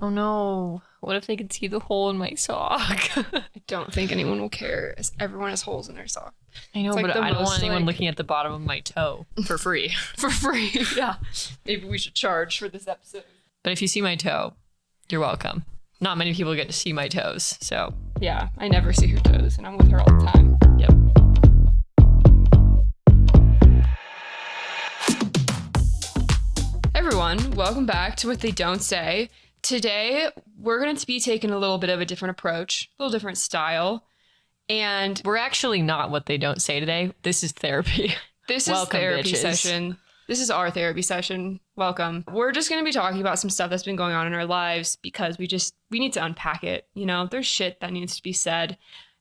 Oh no. What if they could see the hole in my sock? I don't think anyone will care, as everyone has holes in their sock. I know, It's like but the I don't most, want anyone like- looking at the bottom of my toe for free. For free, yeah. Maybe we should charge for this episode. But if you see my toe, you're welcome. Not many people get to see my toes, so Yeah, I never see her toes, and I'm with her all the time. yep. Everyone, welcome back to What They Don't Say. Today, we're going to be taking a little bit of a different approach, a little different style. And We're actually not what they don't say today. This is therapy. this is Welcome, therapy bitches. session. This is our therapy session. Welcome. We're just going to be talking about some stuff that's been going on in our lives because we need to unpack it. You know, there's shit that needs to be said.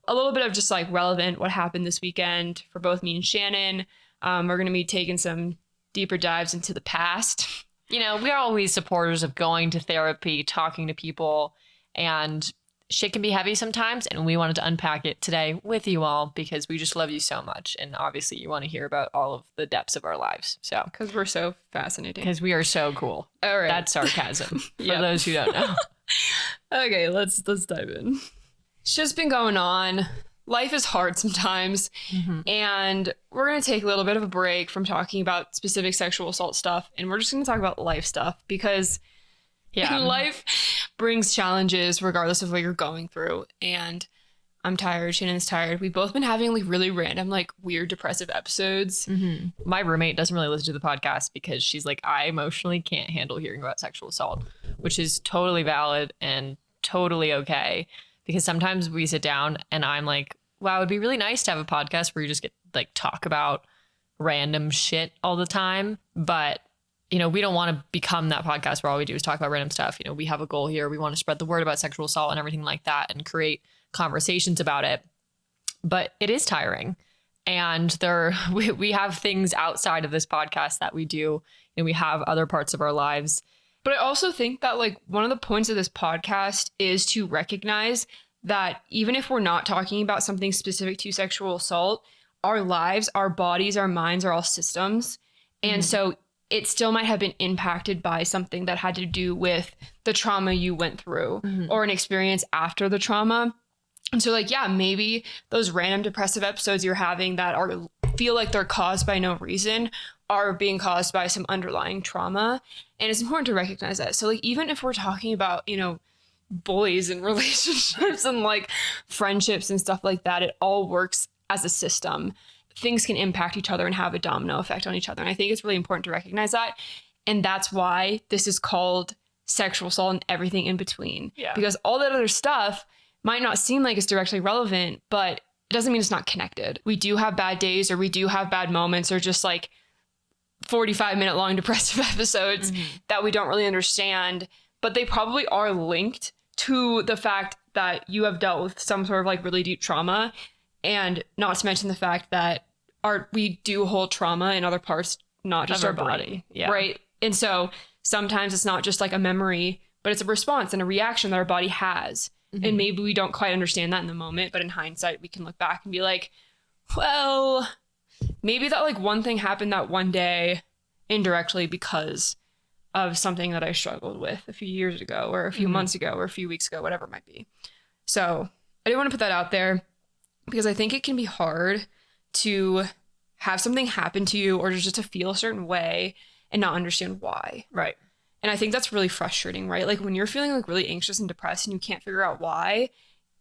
A little bit of just like relevant what happened this weekend for both me and Shannon. We're going to be taking some deeper dives into the past. You know, we're always supporters of going to therapy, talking to people, and shit can be heavy sometimes. And we wanted to unpack it today with you all because we just love you so much. And obviously, you want to hear about all of the depths of our lives. So, Because we're so fascinating. because we are so cool. All right. That's sarcasm for Yep. those who don't know. Okay, let's dive in. Shit's been going on. Life is hard sometimes. And we're going to take a little bit of a break from talking about specific sexual assault stuff. And we're just going to talk about life stuff because Yeah. life brings challenges regardless of what you're going through. And I'm tired. Shannon's tired. We've both been having like really random, like weird depressive episodes. My roommate doesn't really listen to the podcast because she's like, I emotionally can't handle hearing about sexual assault, which is totally valid and totally okay. Because sometimes we sit down and I'm like, wow, it'd be really nice to have a podcast where you just get like talk about random shit all the time. But, you know, we don't want to become that podcast where all we do is talk about random stuff. You know, we have a goal here. We want to spread the word about sexual assault and everything like that and create conversations about it. But it is tiring. And we have things outside of this podcast that we do, and we have other parts of our lives. But I also think that like one of the points of this podcast is to recognize that even if we're not talking about something specific to sexual assault, our lives, our bodies, our minds are all systems. And so it still might have been impacted by something that had to do with the trauma you went through or an experience after the trauma. And so like, yeah, maybe those random depressive episodes you're having that feel like they're caused by no reason are being caused by some underlying trauma. And it's important to recognize that. So like, even if we're talking about, you know, boys and relationships and like friendships and stuff like that, it all works as a system. Things can impact each other and have a domino effect on each other. And I think it's really important to recognize that. And that's why this is called sexual assault and everything in between. Yeah. Because all that other stuff might not seem like it's directly relevant, but it doesn't mean it's not connected. We do have bad days or we do have bad moments or just like 45-minute long depressive episodes that we don't really understand, but they probably are linked to the fact that you have dealt with some sort of like really deep trauma, and not to mention the fact that we do hold trauma in other parts, not just Of our our body, body. Yeah. right? And so sometimes it's not just like a memory, but it's a response and a reaction that our body has. And maybe we don't quite understand that in the moment, but in hindsight, we can look back and be like, well, maybe that like one thing happened that one day indirectly because of something that I struggled with a few years ago or a few months ago or a few weeks ago, whatever it might be. So I didn't want to put that out there because I think it can be hard to have something happen to you or just to feel a certain way and not understand why. Right. And I think that's really frustrating, right? Like when you're feeling like really anxious and depressed and you can't figure out why,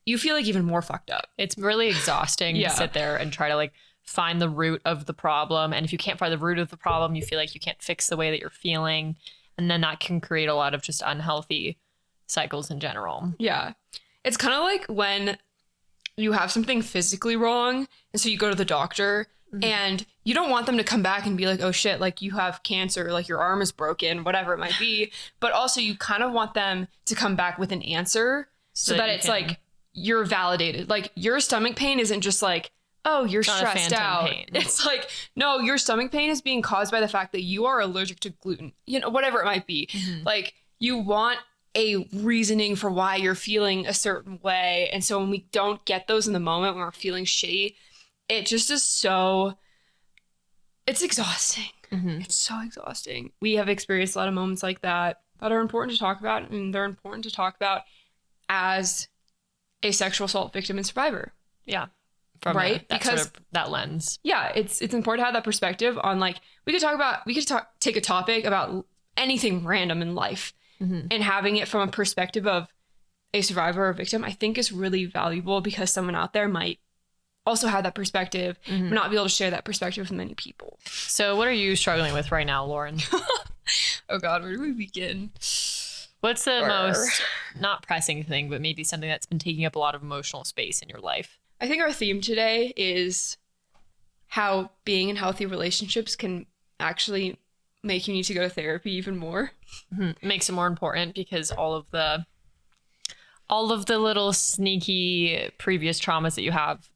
you feel like even more fucked up. It's really exhausting Yeah. to sit there and try to like find the root of the problem. And if you can't find the root of the problem, you feel like you can't fix the way that you're feeling. And then that can create a lot of just unhealthy cycles in general. Yeah. It's kind of like when you have something physically wrong and so you go to the doctor and you don't want them to come back and be like, oh shit, like you have cancer, like your arm is broken, whatever it might be. But also you kind of want them to come back with an answer so that you it's can- like you're validated. Like your stomach pain isn't just like, oh, you're Not a stressed phantom out. pain. It's like, no, your stomach pain is being caused by the fact that you are allergic to gluten, you know, whatever it might be. Like you want a reasoning for why you're feeling a certain way. And so when we don't get those in the moment when we're feeling shitty, it just is it's exhausting. It's so exhausting. We have experienced a lot of moments like that. that are important to talk about, and they're important to talk about as a sexual assault victim and survivor. Yeah. From right? That because sort of, that lens. Yeah, it's important to have that perspective on, like, we could take a topic about anything random in life, and having it from a perspective of a survivor or victim, I think is really valuable, because someone out there might also have that perspective, but not be able to share that perspective with many people. So what are you struggling with right now, Lauren? Oh God, where do we begin? What's the most, not pressing thing, but maybe something that's been taking up a lot of emotional space in your life? I think our theme today is how being in healthy relationships can actually make you need to go to therapy even more. It makes it more important, because all of the little sneaky previous traumas that you have,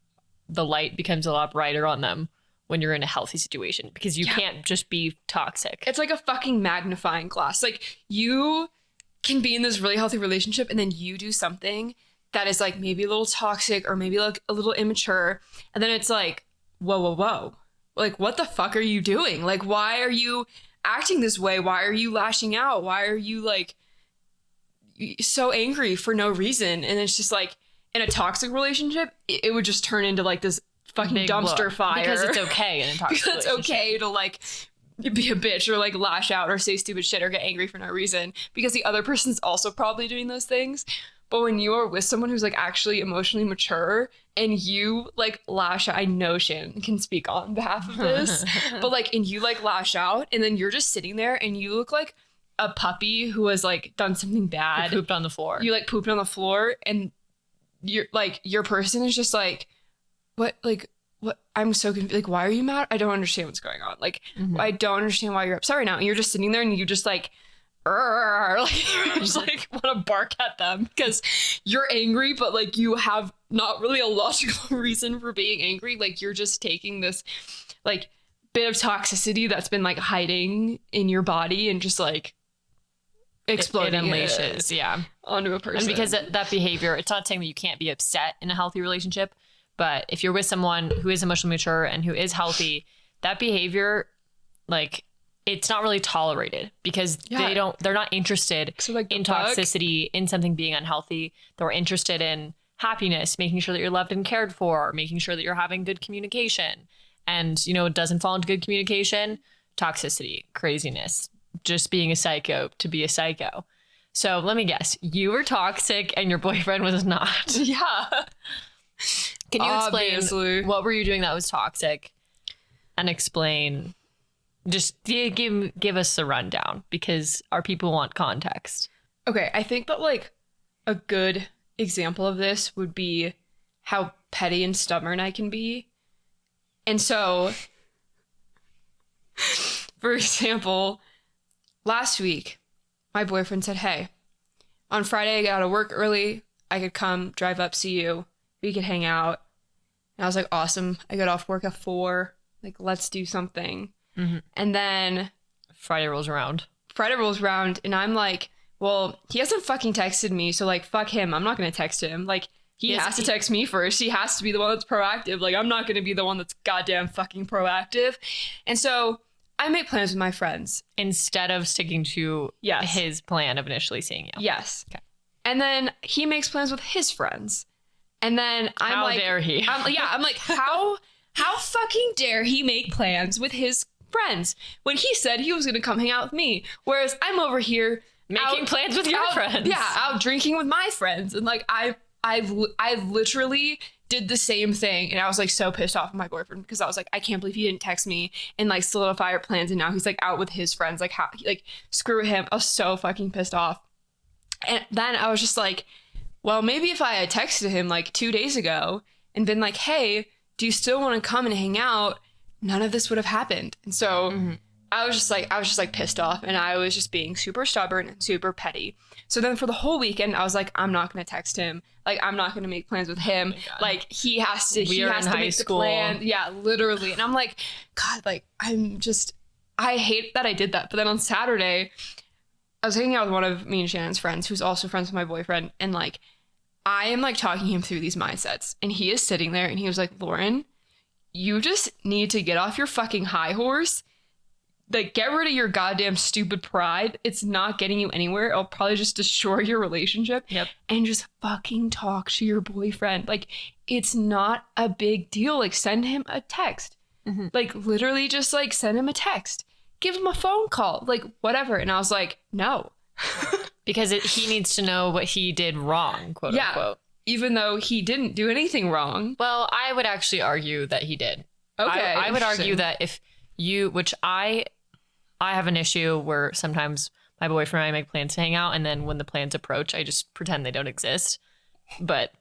the light becomes a lot brighter on them when you're in a healthy situation, because you can't just be toxic. It's like a fucking magnifying glass. Like, you can be in this really healthy relationship, and then you do something that is like maybe a little toxic or maybe like a little immature, and then it's like, whoa, like, what the fuck are you doing? Like, why are you acting this way? Why are you lashing out? Why are you like so angry for no reason? And it's just like, in a toxic relationship, it would just turn into like this fucking Big dumpster fire. Because it's okay in a toxic because it's relationship. okay to like be a bitch or like lash out or say stupid shit or get angry for no reason, because the other person's also probably doing those things. But when you are with someone who's like actually emotionally mature and you like lash out, I know Shannon can speak on behalf of this, but like, and you like lash out, and then you're just sitting there and you look like a puppy who has like done something bad. You pooped on the floor. You like pooped on the floor, and you're like, your person is just like, what, I'm so confused. Like, why are you mad? I don't understand what's going on. Like, I don't understand why you're upset right now. And you're just sitting there and you just like, like, you just like want to bark at them because you're angry, but like you have not really a logical reason for being angry. Like, you're just taking this like bit of toxicity that's been like hiding in your body and just like exploding, it unleashes, onto a person. And because that behavior, it's not saying that you can't be upset in a healthy relationship, but if you're with someone who is emotionally mature and who is healthy, that behavior, like, it's not really tolerated, because they're not interested in toxicity, in something being unhealthy. They're interested in happiness, making sure that you're loved and cared for, making sure that you're having good communication. And, you know, it doesn't fall into good communication, toxicity, craziness, just being a psycho to be a psycho. So let me guess, you were toxic and your boyfriend was not. Yeah. Can you explain Obviously. what were you doing that was toxic, and explain, just give us a rundown, because our people want context. Okay, I think that like a good example of this would be how petty and stubborn I can be. And so, for example, last week, my boyfriend said, hey, on Friday I got out of work early. I could come drive up, see you. We could hang out. And I was like, awesome. I got off work at 4. Like, let's do something. And then Friday rolls around, and I'm like, well, he hasn't fucking texted me, so like, fuck him. I'm not gonna text him. Like, he has to text me first. He has to be the one that's proactive. Like, I'm not gonna be the one that's goddamn fucking proactive. And so I make plans with my friends instead of sticking to his plan of initially seeing you. Yes. Okay. And then he makes plans with his friends. And then I'm how like, dare he? I'm like, how fucking dare he make plans with his friends when he said he was going to come hang out with me, whereas I'm over here making plans with your friends. Yeah, out drinking with my friends. And like, I literally did the same thing, and I was like so pissed off at my boyfriend, because I was like, I can't believe he didn't text me and like solidify our plans, and now he's like out with his friends. Like, how, like, screw him. I was so fucking pissed off. And then I was just like, well, maybe if I had texted him like 2 days ago and been like, hey, do you still want to come and hang out? None of this would have happened. And so I was just like pissed off, and I was just being super stubborn and super petty. So then for the whole weekend, I was like, I'm not going to text him. Like, I'm not going to make plans with him. Like, he has to make the plan. Yeah, literally. And I'm like, God, like, I hate that I did that. But then on Saturday, I was hanging out with one of me and Shannon's friends, who's also friends with my boyfriend. And like, I am like talking him through these mindsets, and he is sitting there and he was like, Lauren, you just need to get off your fucking high horse. like, get rid of your goddamn stupid pride. It's not getting you anywhere. It'll probably just destroy your relationship. Yep. And just fucking talk to your boyfriend. Like, it's not a big deal. Like, send him a text. Mm-hmm. Like, literally just, like, send him a text. Give him a phone call. Like, whatever. And I was like, no. Because he needs to know what he did wrong, quote unquote. Even though he didn't do anything wrong. Well, I would actually argue that he did. Okay. I would argue that if you, which I have an issue where sometimes my boyfriend and I make plans to hang out, and then when the plans approach, I just pretend they don't exist. But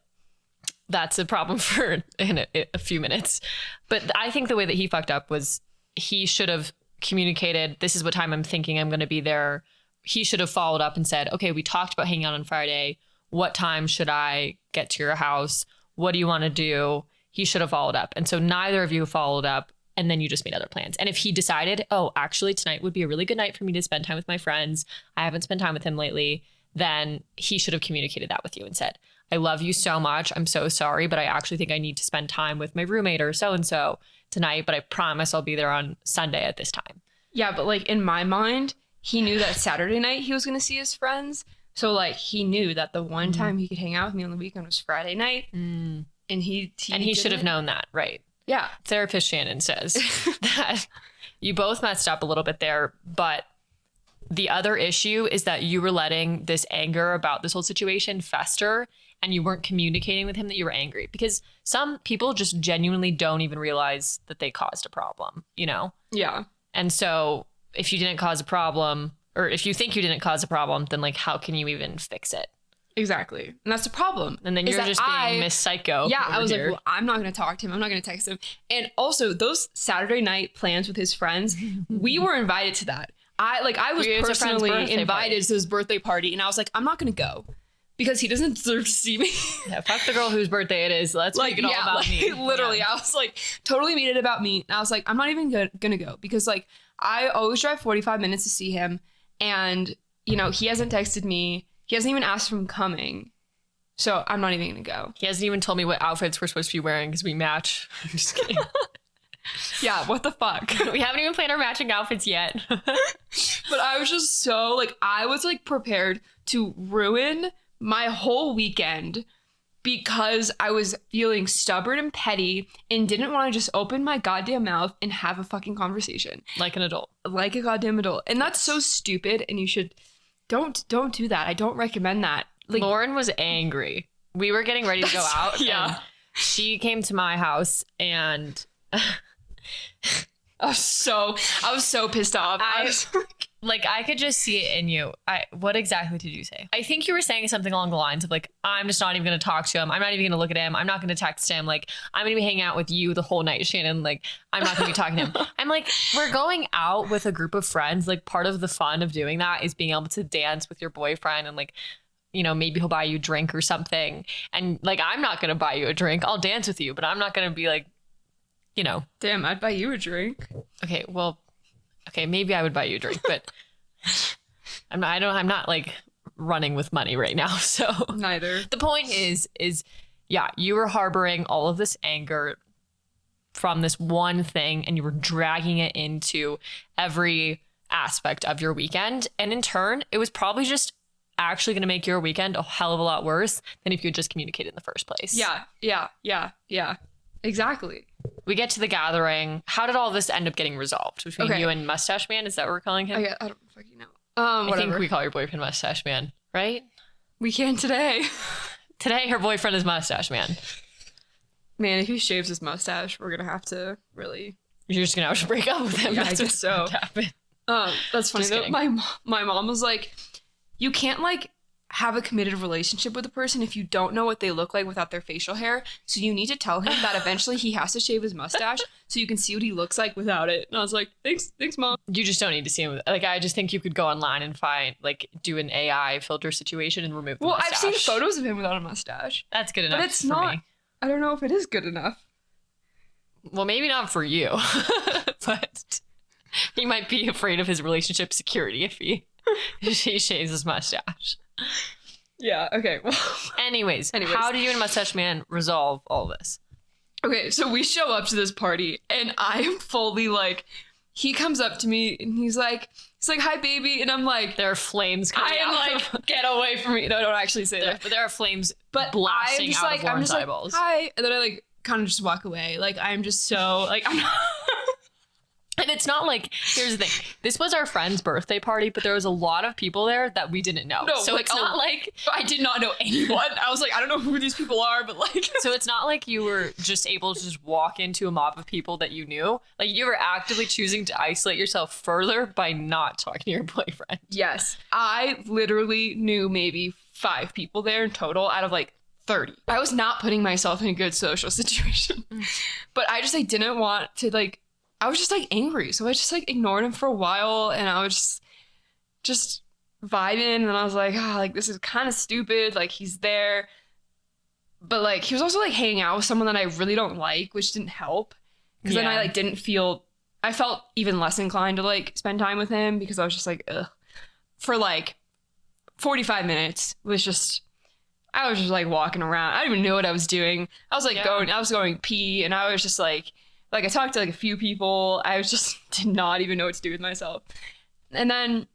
that's a problem for in a few minutes. But I think the way that he fucked up was he should have communicated, this is what time I'm thinking I'm going to be there. He should have followed up and said, okay, we talked about hanging out on Friday. What time should I get to your house? What do you want to do? He should have followed up. And so neither of you followed up. And then you just made other plans. And if he decided, oh, actually tonight would be a really good night for me to spend time with my friends, I haven't spent time with him lately, then he should have communicated that with you and said, I love you so much. I'm so sorry, but I actually think I need to spend time with my roommate or so-and-so tonight, but I promise I'll be there on Sunday at this time. Yeah, but like in my mind, he knew that Saturday night he was going to see his friends. So like he knew that the one time he could hang out with me on the weekend was Friday night. And he should have known that, right? Yeah. Therapist Shannon says that you both messed up a little bit there, but the other issue is that you were letting this anger about this whole situation fester, and you weren't communicating with him that you were angry, because some people just genuinely don't even realize that they caused a problem, you know? Yeah. And so if you didn't cause a problem, or if you think you didn't cause a problem, then like, how can you even fix it? Exactly. And that's the problem. And then you're just being Miss Psycho. Yeah, I was here. like, well, I'm not going to talk to him. I'm not going to text him. And also those Saturday night plans with his friends, we were invited to that. I was personally invited to his birthday party, and I was like, I'm not going to go because he doesn't deserve to see me. Yeah, fuck the girl whose birthday it is. Let's make it all about me. Literally, yeah. I was like, totally made it about me. And I was like, I'm not even going to go because like I always drive 45 minutes to see him, and you know, he hasn't texted me. He hasn't even asked if I'm coming. So I'm not even going to go. He hasn't even told me what outfits we're supposed to be wearing because we match. I'm just kidding. Yeah, what the fuck? We haven't even planned our matching outfits yet. But I was just so, like, I was, like, prepared to ruin my whole weekend because I was feeling stubborn and petty and didn't want to just open my goddamn mouth and have a fucking conversation. Like an adult. Like a goddamn adult. And that's so stupid, and you should... Don't do that. I don't recommend that. Like, Lauren was angry. We were getting ready to go out. Yeah. And she came to my house and I was so pissed off. I could just see it in you. What exactly did you say? I think you were saying something along the lines of like, I'm just not even going to talk to him. I'm not even going to look at him. I'm not going to text him. Like, I'm going to be hanging out with you the whole night, Shannon. Like, I'm not going to be talking to him. I'm like, we're going out with a group of friends. Like, part of the fun of doing that is being able to dance with your boyfriend and like, you know, maybe he'll buy you a drink or something. And like, I'm not going to buy you a drink. I'll dance with you, but I'm not going to be like, you know. Damn, I'd buy you a drink. Okay, well, maybe I would buy you a drink, but I'm not like running with money right now. So neither. The point is yeah, you were harboring all of this anger from this one thing, and you were dragging it into every aspect of your weekend. And in turn, it was probably just actually going to make your weekend a hell of a lot worse than if you had just communicated in the first place. Yeah. Exactly. We get to the gathering. How did all this end up getting resolved between you and Mustache Man? Is that what we're calling him? I don't fucking know. Whatever. I think we call your boyfriend Mustache Man, right? We can today. Today, her boyfriend is Mustache Man. Man, if he shaves his mustache, we're gonna have to really. You're just gonna have to break up with him. Yeah, I guess so. That's funny though. My mom was like, you can't like have a committed relationship with a person if you don't know what they look like without their facial hair. So you need to tell him that eventually he has to shave his mustache so you can see what he looks like without it. And I was like, thanks, mom. You just don't need to see him. Like, I just think you could go online and find, like, do an AI filter situation and remove the mustache. I've seen photos of him without a mustache. That's good enough. But it's not. Me. I don't know if it is good enough. Well, maybe not for you. But he might be afraid of his relationship security if he shaves his mustache. Yeah, okay. Well, anyways, how do you and Mustache Man resolve all this? Okay, so we show up to this party and I am fully like he comes up to me and he's like, hi, baby. And I'm like, there are flames coming I am out. like, get away from me. No, I don't actually say that. But there are flames But blasting I'm just out like, of Lauren's like, eyeballs. hi. And then I like kind of just walk away. Like, I'm just so like, I'm not. And it's not like, here's the thing. This was our friend's birthday party, but there was a lot of people there that we didn't know. No, so like, it's not like... I did not know anyone. I was like, I don't know who these people are, but like... So it's not like you were just able to just walk into a mob of people that you knew. Like, you were actively choosing to isolate yourself further by not talking to your boyfriend. Yes. I literally knew maybe 5 people there in total out of like 30. I was not putting myself in a good social situation. But I just like didn't want to like... I was just like angry. So I just like ignored him for a while and I was just vibing. And I was like, like this is kind of stupid. Like he's there. But like he was also like hanging out with someone that I really don't like, which didn't help. Because then I like didn't feel, I felt even less inclined to like spend time with him because I was just like, ugh. For like 45 minutes was just, I was just like walking around. I didn't even know what I was doing. I was like I was going pee and I was just like I talked to like a few people. I was just did not even know what to do with myself. And then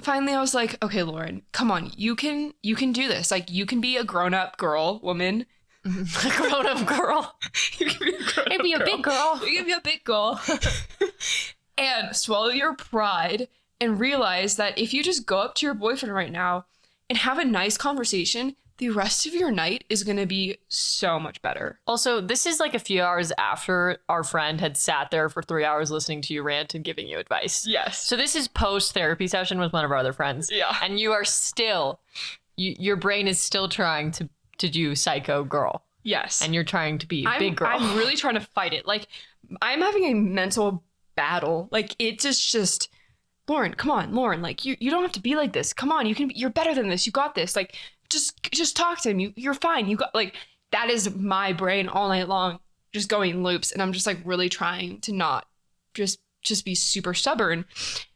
finally I was like, okay, Lauren, come on. You can do this. Like you can be a grown-up woman. A grown-up girl. You can be a grown-up Maybe a big girl. You can be a big girl. And swallow your pride and realize that if you just go up to your boyfriend right now and have a nice conversation, the rest of your night is going to be so much better. Also, this is like a few hours after our friend had sat there for 3 hours listening to you rant and giving you advice. Yes. So this is post-therapy session with one of our other friends. Yeah. And you are still, your brain is still trying to do psycho girl. Yes. And you're trying to be big girl. I'm really trying to fight it. Like, I'm having a mental battle. Like, it just Lauren, come on, Lauren. Like, you don't have to be like this. Come on, you're better than this. You got this. Like, just talk to him. You're fine. You got, like, that is my brain all night long, just going loops. And I'm just like really trying to not just be super stubborn.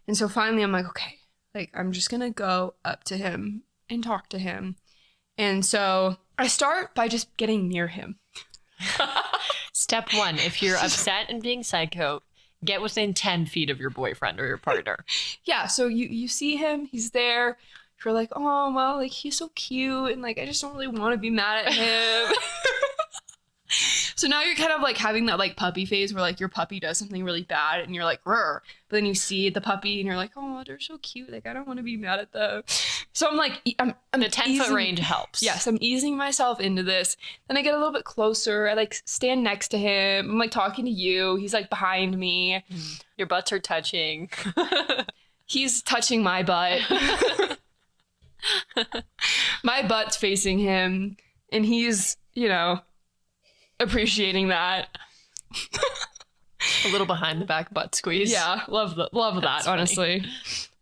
And so finally I'm like, okay, like I'm just gonna go up to him and talk to him. And so I start by just getting near him. Step 1, if you're upset and being psycho, get within 10 feet of your boyfriend or your partner. Yeah, so you see him, he's there. You're like, oh, well, like, he's so cute, and, like, I just don't really want to be mad at him. So now you're kind of, like, having that, like, puppy phase where, like, your puppy does something really bad, and you're like, rrr. But then you see the puppy, and you're like, oh, they're so cute. Like, I don't want to be mad at them. So I'm, like, I'm the 10-foot range helps. Yes, I'm easing myself into this. Then I get a little bit closer. I, like, stand next to him. I'm, like, talking to you. He's, like, behind me. Your butts are touching. He's touching my butt. My butt's facing him, and he's, appreciating that. A little behind the back butt squeeze. Yeah, love that, honestly.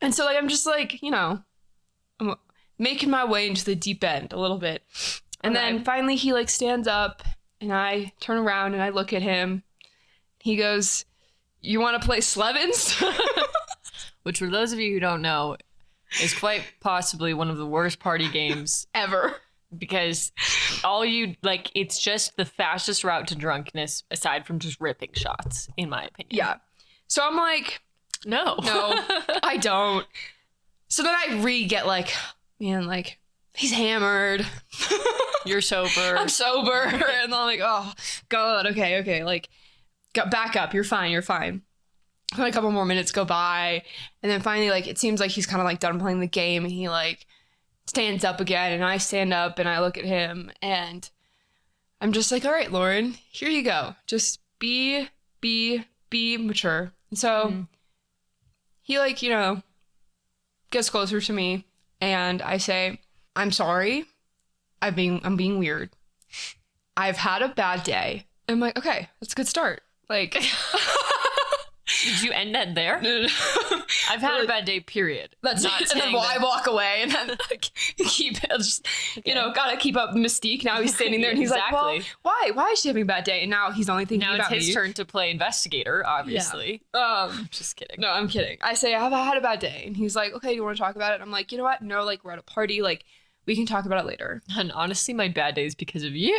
And so, like, I'm just like, I'm making my way into the deep end a little bit. And then finally he, like, stands up, and I turn around and I look at him. He goes, you want to play Slevins? Which, for those of you who don't know, is quite possibly one of the worst party games ever. Because it's just the fastest route to drunkenness aside from just ripping shots, in my opinion. Yeah. So I'm like, no, I don't. So then I get like, man, like, he's hammered. You're sober. I'm sober. And I'm like, oh, God, okay. Like, back up. You're fine. A couple more minutes go by, and then finally, like, it seems like he's kind of like done playing the game, and he like stands up again, and I stand up and I look at him, and I'm just like, all right, Lauren, here you go. Just be mature. And so he, like, gets closer to me, and I say, I'm sorry. I'm being weird. I've had a bad day. I'm like, okay, that's a good start. Like, did you end that there? No. I've had a bad day, period. That's not and then I walk away and then gotta keep up mystique. Now he's standing there and he's like, well, why? Why is she having a bad day? And now he's only thinking about me. Now it's his turn to play investigator, obviously. Yeah. Just kidding. No, I'm kidding. I say, I've had a bad day. And he's like, okay, you want to talk about it? I'm like, you know what? No, like, we're at a party. Like, we can talk about it later. And honestly, my bad day is because of you.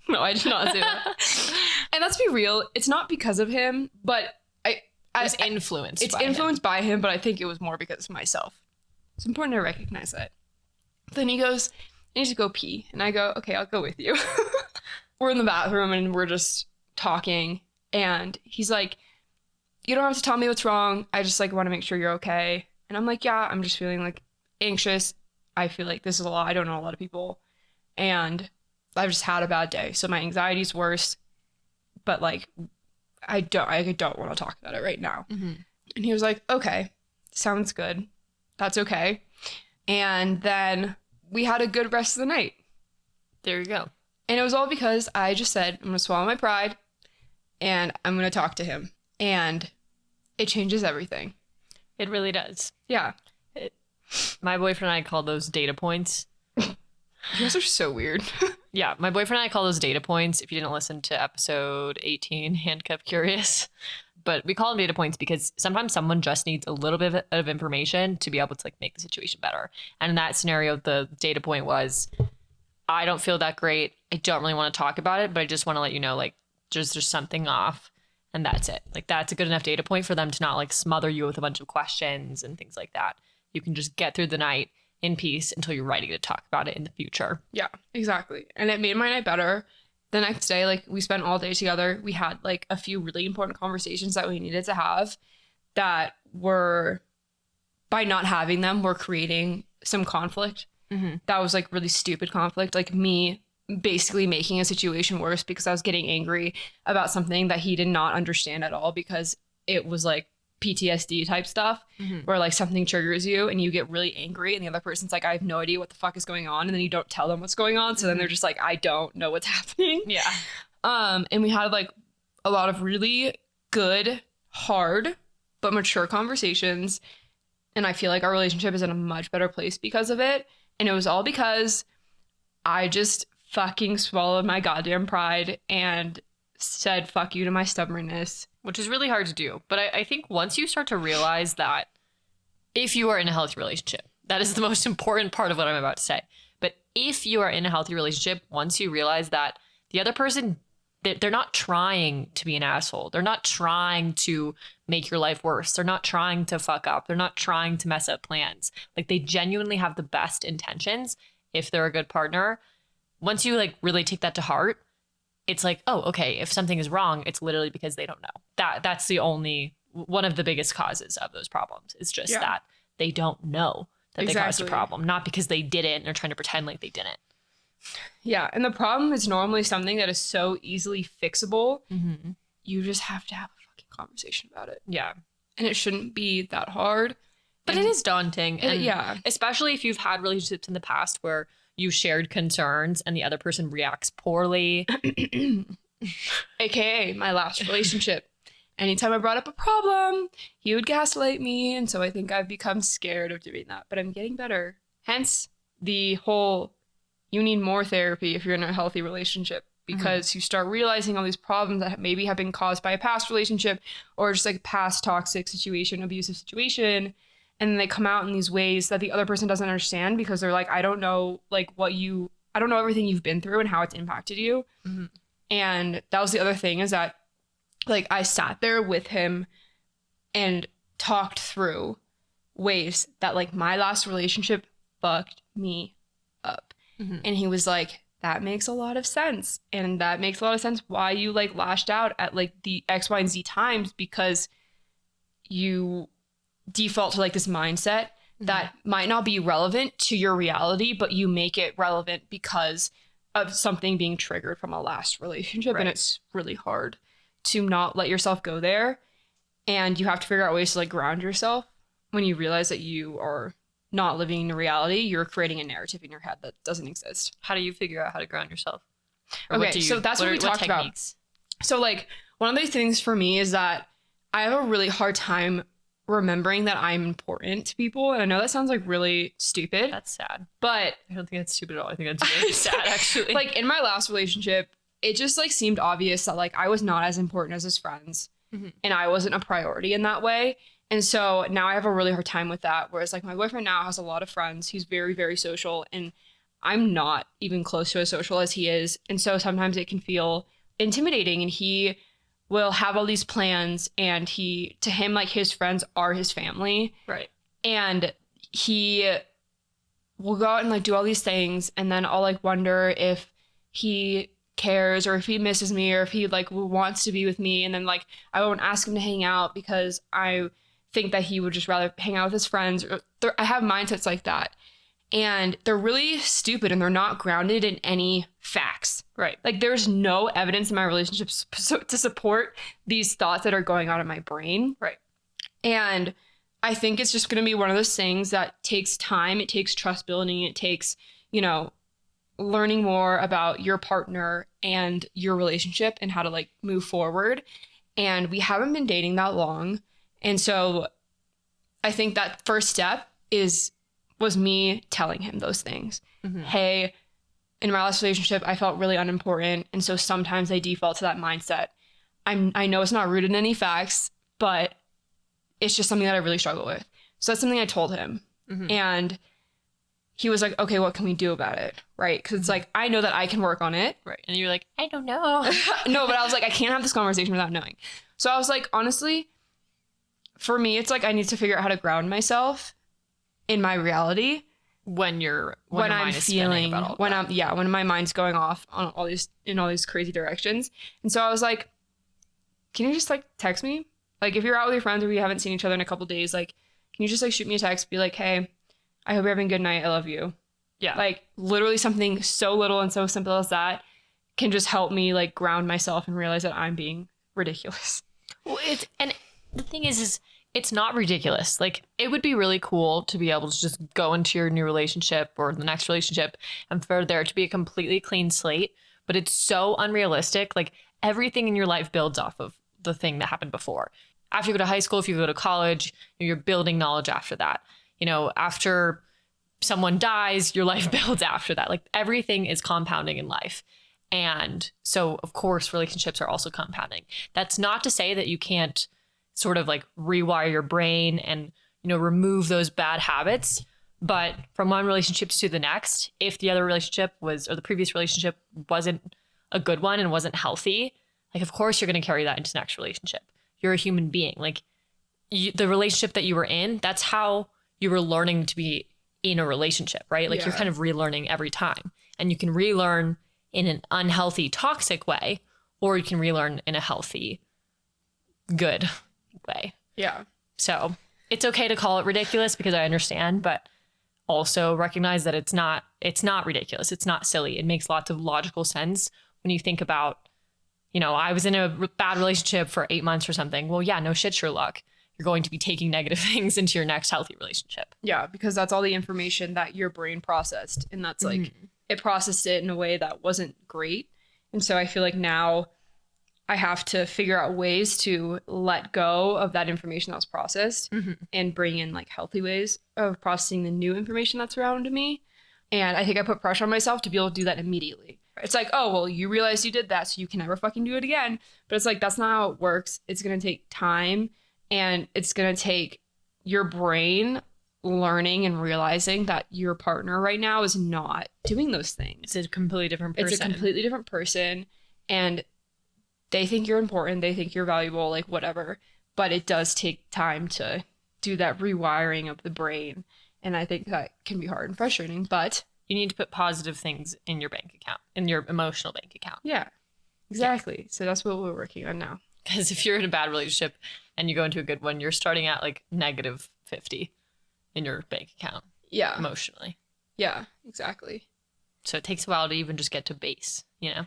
No, I did not say that. And let's be real. It's not because of him, but It was influenced It's by him. influenced by him, but I think it was more because of myself. It's important to recognize that. Then he goes, I need to go pee. And I go, okay, I'll go with you. We're in the bathroom and we're just talking. And he's like, you don't have to tell me what's wrong. I just like want to make sure you're okay. And I'm like, yeah, I'm just feeling like anxious. I feel like this is a lot. I don't know a lot of people. And I've just had a bad day. So my anxiety's worse. But like, I don't want to talk about it right now. Mm-hmm. And he was like, okay, sounds good. That's okay. And then we had a good rest of the night. There you go. And it was all because I just said, I'm going to swallow my pride and I'm going to talk to him. And it changes everything. It really does. Yeah. My boyfriend and I call those data points. You guys are so weird. Yeah, my boyfriend and I call those data points. If you didn't listen to episode 18, Handcuff Curious. But we call them data points because sometimes someone just needs a little bit of information to be able to like make the situation better. And in that scenario, the data point was, I don't feel that great. I don't really want to talk about it, but I just want to let you know, like, there's something off. And that's it. Like, that's a good enough data point for them to not like smother you with a bunch of questions and things like that. You can just get through the night in peace until you're ready to talk about it in the future. Yeah, exactly. And it made my night better. The next day, like, we spent all day together. We had like a few really important conversations that we needed to have that were, by not having them, were creating some conflict. Mm-hmm. That was like really stupid conflict. Like me basically making a situation worse because I was getting angry about something that he did not understand at all because it was like PTSD type stuff, mm-hmm. where like something triggers you and you get really angry and the other person's like, I have no idea what the fuck is going on, and then you don't tell them what's going on, so then they're just like, I don't know what's happening. Yeah. And we had like a lot of really good, hard but mature conversations, and I feel like our relationship is in a much better place because of it. And it was all because I just fucking swallowed my goddamn pride and said fuck you to my stubbornness. Which is really hard to do. But I think once you start to realize that if you are in a healthy relationship, that is the most important part of what I'm about to say. But if you are in a healthy relationship, once you realize that the other person, they're not trying to be an asshole. They're not trying to make your life worse. They're not trying to fuck up. They're not trying to mess up plans. Like, they genuinely have the best intentions if they're a good partner. Once you like really take that to heart, it's like, oh, okay, if something is wrong, it's literally because they don't know. That's the only, one of the biggest causes of those problems. It's just that they don't know that they caused a problem, not because they did it and they're trying to pretend like they didn't. Yeah, and the problem is normally something that is so easily fixable. Mm-hmm. You just have to have a fucking conversation about it. Yeah. And it shouldn't be that hard. But it is daunting. And yeah. Especially if you've had relationships in the past where you shared concerns and the other person reacts poorly. AKA my last relationship. Anytime I brought up a problem, he would gaslight me. And so I think I've become scared of doing that. But I'm getting better. Hence the whole, you need more therapy if you're in a healthy relationship. Because you start realizing all these problems that maybe have been caused by a past relationship or just like a past toxic situation, abusive situation. And then they come out in these ways that the other person doesn't understand because they're like, I don't know, like I don't know everything you've been through and how it's impacted you. Mm-hmm. And that was the other thing, is that like I sat there with him and talked through ways that like my last relationship fucked me up. Mm-hmm. And he was like, that makes a lot of sense. And that makes a lot of sense why you like lashed out at like the X, Y, and Z times, because you default to like this mindset that might not be relevant to your reality, but you make it relevant because of something being triggered from a last relationship. Right. And it's really hard to not let yourself go there. And you have to figure out ways to like ground yourself when you realize that you are not living in reality. You're creating a narrative in your head that doesn't exist. How do you figure out how to ground yourself? Or okay, so that's what we talked about. So like one of those things for me is that I have a really hard time remembering that I'm important to people. And I know that sounds like really stupid. That's sad. But I don't think that's stupid at all. I think that's really sad, actually. Like in my last relationship, it just like seemed obvious that like I was not as important as his friends. Mm-hmm. And I wasn't a priority in that way. And so now I have a really hard time with that. Whereas like my boyfriend now has a lot of friends. He's very, very social. And I'm not even close to as social as he is. And so sometimes it can feel intimidating. And he will have all these plans, and to him, like, his friends are his family. Right. And he will go out and, like, do all these things, and then I'll, like, wonder if he cares or if he misses me or if he, like, wants to be with me. And then, like, I won't ask him to hang out because I think that he would just rather hang out with his friends. I have mindsets like that. And they're really stupid, and they're not grounded in any facts. Right. Like, there's no evidence in my relationships to support these thoughts that are going on in my brain. Right. And I think it's just going to be one of those things that takes time. It takes trust building. It takes, learning more about your partner and your relationship and how to, like, move forward. And we haven't been dating that long. And so I think that first step was me telling him those things. Mm-hmm. Hey, in my last relationship, I felt really unimportant. And so sometimes I default to that mindset. I know it's not rooted in any facts, but it's just something that I really struggle with. So that's something I told him. Mm-hmm. And he was like, okay, what can we do about it? Right? Because it's like, I know that I can work on it. Right. And you're like, I don't know. No, but I was like, I can't have this conversation without knowing. So I was like, honestly, for me, it's like I need to figure out how to ground myself in my reality when I'm feeling when my mind's going off on all these crazy directions. And so I was like, can you just, like, text me? Like, if you're out with your friends or you haven't seen each other in a couple days, like, can you just, like, shoot me a text, be like, hey, I hope you're having a good night, I love you. Yeah. Like, literally something so little and so simple as that can just help me, like, ground myself and realize that I'm being ridiculous. Well, and the thing is it's not ridiculous. Like, it would be really cool to be able to just go into your new relationship or the next relationship and for there to be a completely clean slate. But it's so unrealistic. Like, everything in your life builds off of the thing that happened before. After you go to high school, if you go to college, you're building knowledge after that. After someone dies, your life builds after that. Like, everything is compounding in life. And so, of course, relationships are also compounding. That's not to say that you can't sort of, like, rewire your brain and, remove those bad habits. But from one relationship to the next, if the other relationship or the previous relationship wasn't a good one and wasn't healthy, like, of course, you're going to carry that into the next relationship. You're a human being. Like, the relationship that you were in, that's how you were learning to be in a relationship, right? Like, you're kind of relearning every time. And you can relearn in an unhealthy, toxic way, or you can relearn in a healthy, good way. Yeah. So it's okay to call it ridiculous because I understand, but also recognize that it's not ridiculous. It's not silly. It makes lots of logical sense when you think about, I was in a bad relationship for 8 months or something. Well, yeah, no shit, Sherlock. You're going to be taking negative things into your next healthy relationship. Yeah, because that's all the information that your brain processed. And that's like, it processed it in a way that wasn't great. And so I feel like now I have to figure out ways to let go of that information that was processed and bring in, like, healthy ways of processing the new information that's around me. And I think I put pressure on myself to be able to do that immediately. It's like, oh, well, you realized you did that, so you can never fucking do it again. But it's like, that's not how it works. It's going to take time, and it's going to take your brain learning and realizing that your partner right now is not doing those things. It's a completely different person. It's a completely different person, and they think you're important. They think you're valuable, like, whatever. But it does take time to do that rewiring of the brain. And I think that can be hard and frustrating, but you need to put positive things in your bank account, in your emotional bank account. Yeah, exactly. Yeah. So that's what we're working on now. Because if you're in a bad relationship and you go into a good one, you're starting at, like, negative 50 in your bank account. Yeah. Emotionally. Yeah, exactly. So it takes a while to even just get to base, Yeah.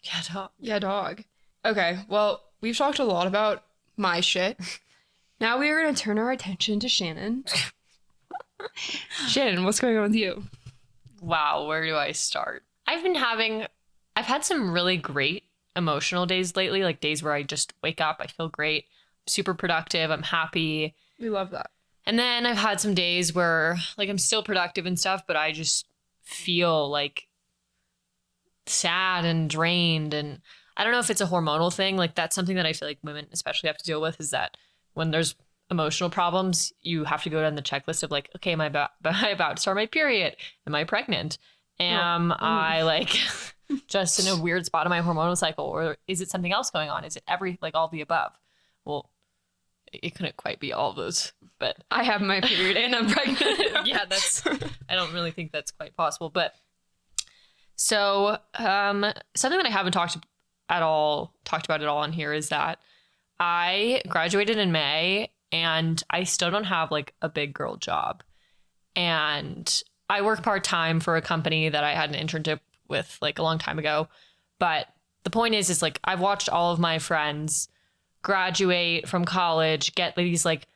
Yeah, dog. Yeah, dog. Okay, well, we've talked a lot about my shit. Now we are going to turn our attention to Shannon. Shannon, what's going on with you? Wow, where do I start? I've had some really great emotional days lately, like days where I just wake up, I feel great, super productive, I'm happy. We love that. And then I've had some days where, like, I'm still productive and stuff, but I just feel, like, sad and drained. And I don't know if it's a hormonal thing. Like, that's something that I feel like women especially have to deal with, is that when there's emotional problems, you have to go down the checklist of, like, okay, am I about to start my period? Am I pregnant? Am I like just in a weird spot of my hormonal cycle, or is it something else going on? Is it all the above? Well, it couldn't quite be all of those, but I have my period and I'm pregnant. yeah, I don't really think that's quite possible. But so something that I haven't talked about at all on here is that I graduated in May and I still don't have like a big girl job. And I work part-time for a company that I had an internship with like a long time ago. But the point is like I've watched all of my friends graduate from college, get these like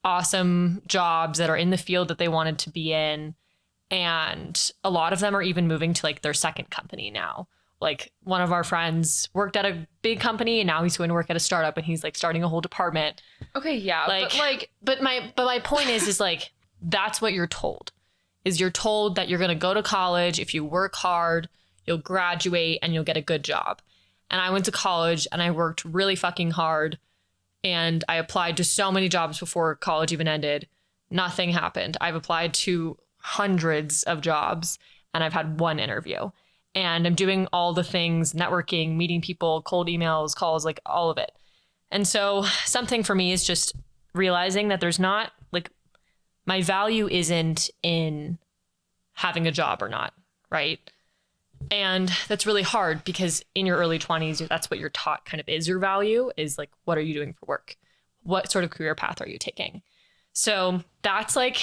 awesome jobs that are in the field that they wanted to be in. And a lot of them are even moving to like their second company now. Like one of our friends worked at a big company and now he's going to work at a startup and he's like starting a whole department. Okay, yeah. But my point is like that's what you're told. Is you're told that you're going to go to college, if you work hard, you'll graduate and you'll get a good job. And I went to college and I worked really fucking hard and I applied to so many jobs before college even ended. Nothing happened. I've applied to hundreds of jobs and I've had one interview. And I'm doing all the things, networking, meeting people, cold emails, calls, like all of it. And so something for me is just realizing that there's not like my value isn't in having a job or not, right? And that's really hard because in your early 20s, that's what you're taught kind of is your value is like, what are you doing for work? What sort of career path are you taking? So that's like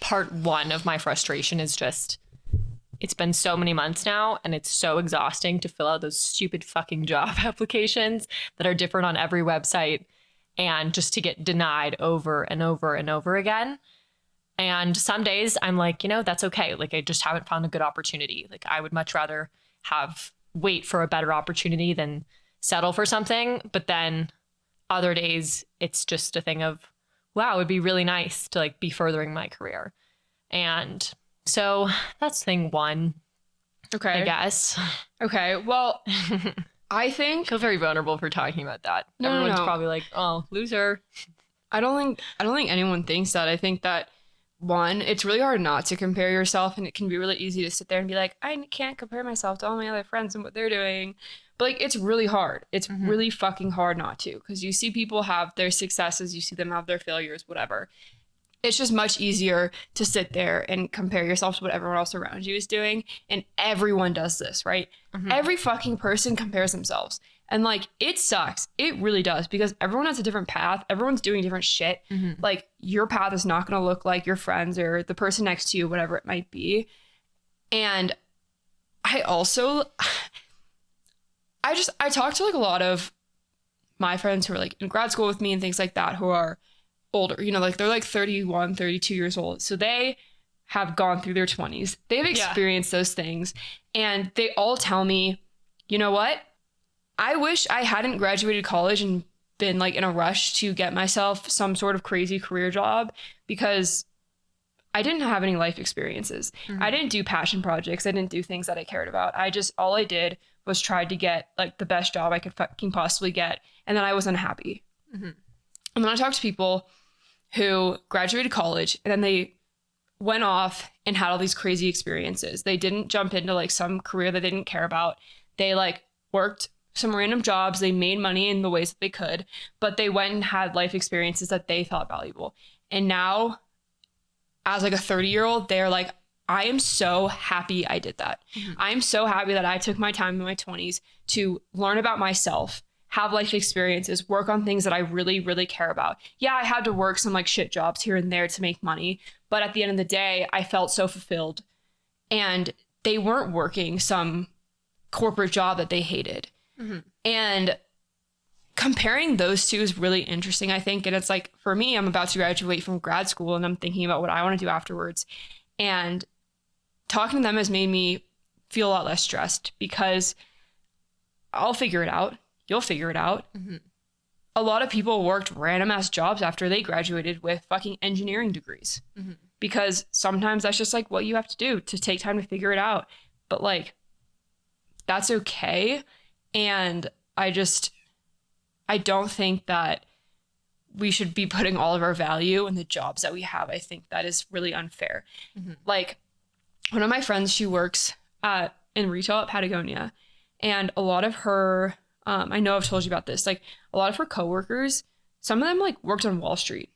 part one of my frustration is just, it's been so many months now and it's so exhausting to fill out those stupid fucking job applications that are different on every website and just to get denied over and over and over again. And some days I'm like, that's okay. Like I just haven't found a good opportunity. Like I would much rather wait for a better opportunity than settle for something. But then other days it's just a thing of, wow, it would be really nice to like be furthering my career. And so that's thing one. Okay. I guess. Okay. Well, I think I feel very vulnerable for talking about that. Everyone's probably like, oh, loser. I don't think anyone thinks that. I think that one, it's really hard not to compare yourself and it can be really easy to sit there and be like, I can't compare myself to all my other friends and what they're doing. But like it's really hard. It's really fucking hard not to because you see people have their successes, you see them have their failures, whatever. It's just much easier to sit there and compare yourself to what everyone else around you is doing. And everyone does this, right? Every fucking person compares themselves. And like, it sucks. It really does because everyone has a different path. Everyone's doing different shit. Like your path is not going to look like your friends or the person next to you, whatever it might be. And I also, I talk to like a lot of my friends who are like in grad school with me and things like that, who are older, like they're like 31, 32 years old. So they have gone through their 20s. They've experienced those things. And they all tell me, you know what? I wish I hadn't graduated college and been like in a rush to get myself some sort of crazy career job because I didn't have any life experiences. I didn't do passion projects. I didn't do things that I cared about. All I did was try to get like the best job I could fucking possibly get. And then I was unhappy. And then I talked to people who graduated college and then they went off and had all these crazy experiences. They didn't jump into like some career that they didn't care about. They like worked some random jobs. They made money in the ways that they could, but they went and had life experiences that they thought valuable. And now as like a 30-year-old, they're like, I am so happy I did that. I am so happy that I took my time in my 20s to learn about myself, have life experiences, work on things that I really, really care about. Yeah, I had to work some like shit jobs here and there to make money. But at the end of the day, I felt so fulfilled. And they weren't working some corporate job that they hated. And comparing those two is really interesting, I think. And it's like, for me, I'm about to graduate from grad school and I'm thinking about what I want to do afterwards. And talking to them has made me feel a lot less stressed because I'll figure it out. You'll figure it out. A lot of people worked random ass jobs after they graduated with fucking engineering degrees because sometimes that's just like what you have to do to take time to figure it out. But like, that's okay. And I don't think that we should be putting all of our value in the jobs that we have. I think that is really unfair. Like, one of my friends, she works in retail at Patagonia, and a lot of her, I know I've told you about this, like a lot of her coworkers, some of them like worked on Wall Street,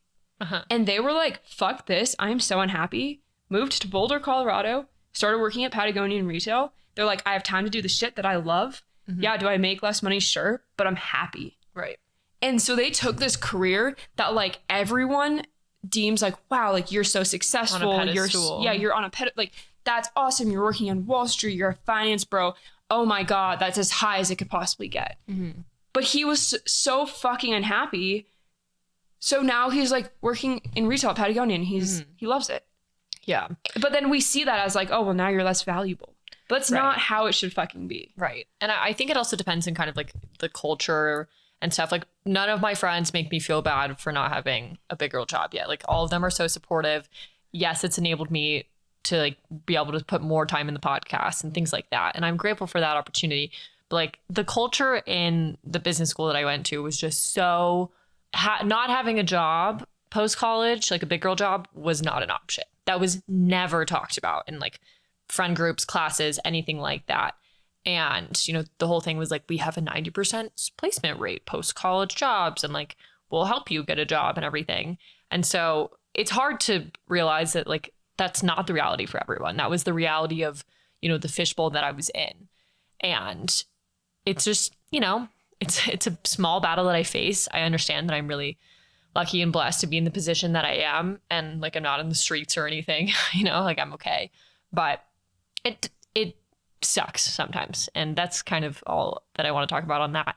and they were like, fuck this, I am so unhappy, moved to Boulder, Colorado, started working at Patagonia in retail. They're like, I have time to do the shit that I love. Yeah, do I make less money? Sure, but I'm happy. Right. And so they took this career that like everyone deems like, wow, like you're so successful. You're on a pedestal. Like, that's awesome. You're working on Wall Street. You're a finance bro. Oh my God, that's as high as it could possibly get. But he was so fucking unhappy. So now he's like working in retail at Patagonia, and he loves it. Yeah. But then we see that as like, oh, well, now you're less valuable. But that's not how it should fucking be. Right. And I think it also depends on kind of like the culture and stuff. Like, none of my friends make me feel bad for not having a big girl job yet. Like, all of them are so supportive. Yes, it's enabled me to like be able to put more time in the podcast and things like that. And I'm grateful for that opportunity. But like, the culture in the business school that I went to was just so not having a job post college, like a big girl job, was not an option. That was never talked about in like friend groups, classes, anything like that. And, you know, the whole thing was like, we have a 90% placement rate post college jobs, and like, we'll help you get a job and everything. And so it's hard to realize that like, that's not the reality for everyone. That was the reality of, you know, the fishbowl that I was in. And it's just, you know, it's a small battle that I face. I understand that I'm really lucky and blessed to be in the position that I am. And like, I'm not in the streets or anything, you know, like I'm okay. But it sucks sometimes. And that's kind of all that I want to talk about on that.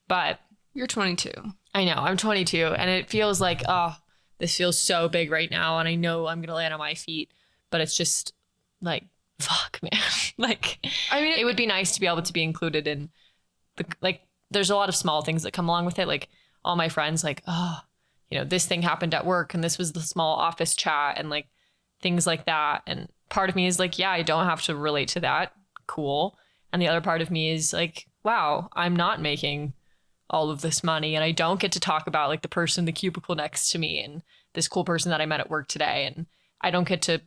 But you're 22. I know, I'm 22. And it feels like, oh, this feels so big right now. And I know I'm going to land on my feet. But it's just like, fuck, man. Like, I mean, it would be nice to be able to be included in the, like, there's a lot of small things that come along with it. Like, all my friends, like, oh, you know, this thing happened at work, and this was the small office chat, and like things like that. And part of me is like, yeah, I don't have to relate to that. Cool. And the other part of me is like, wow, I'm not making all of this money, and I don't get to talk about like the person in the cubicle next to me and this cool person that I met at work today. And I don't get to,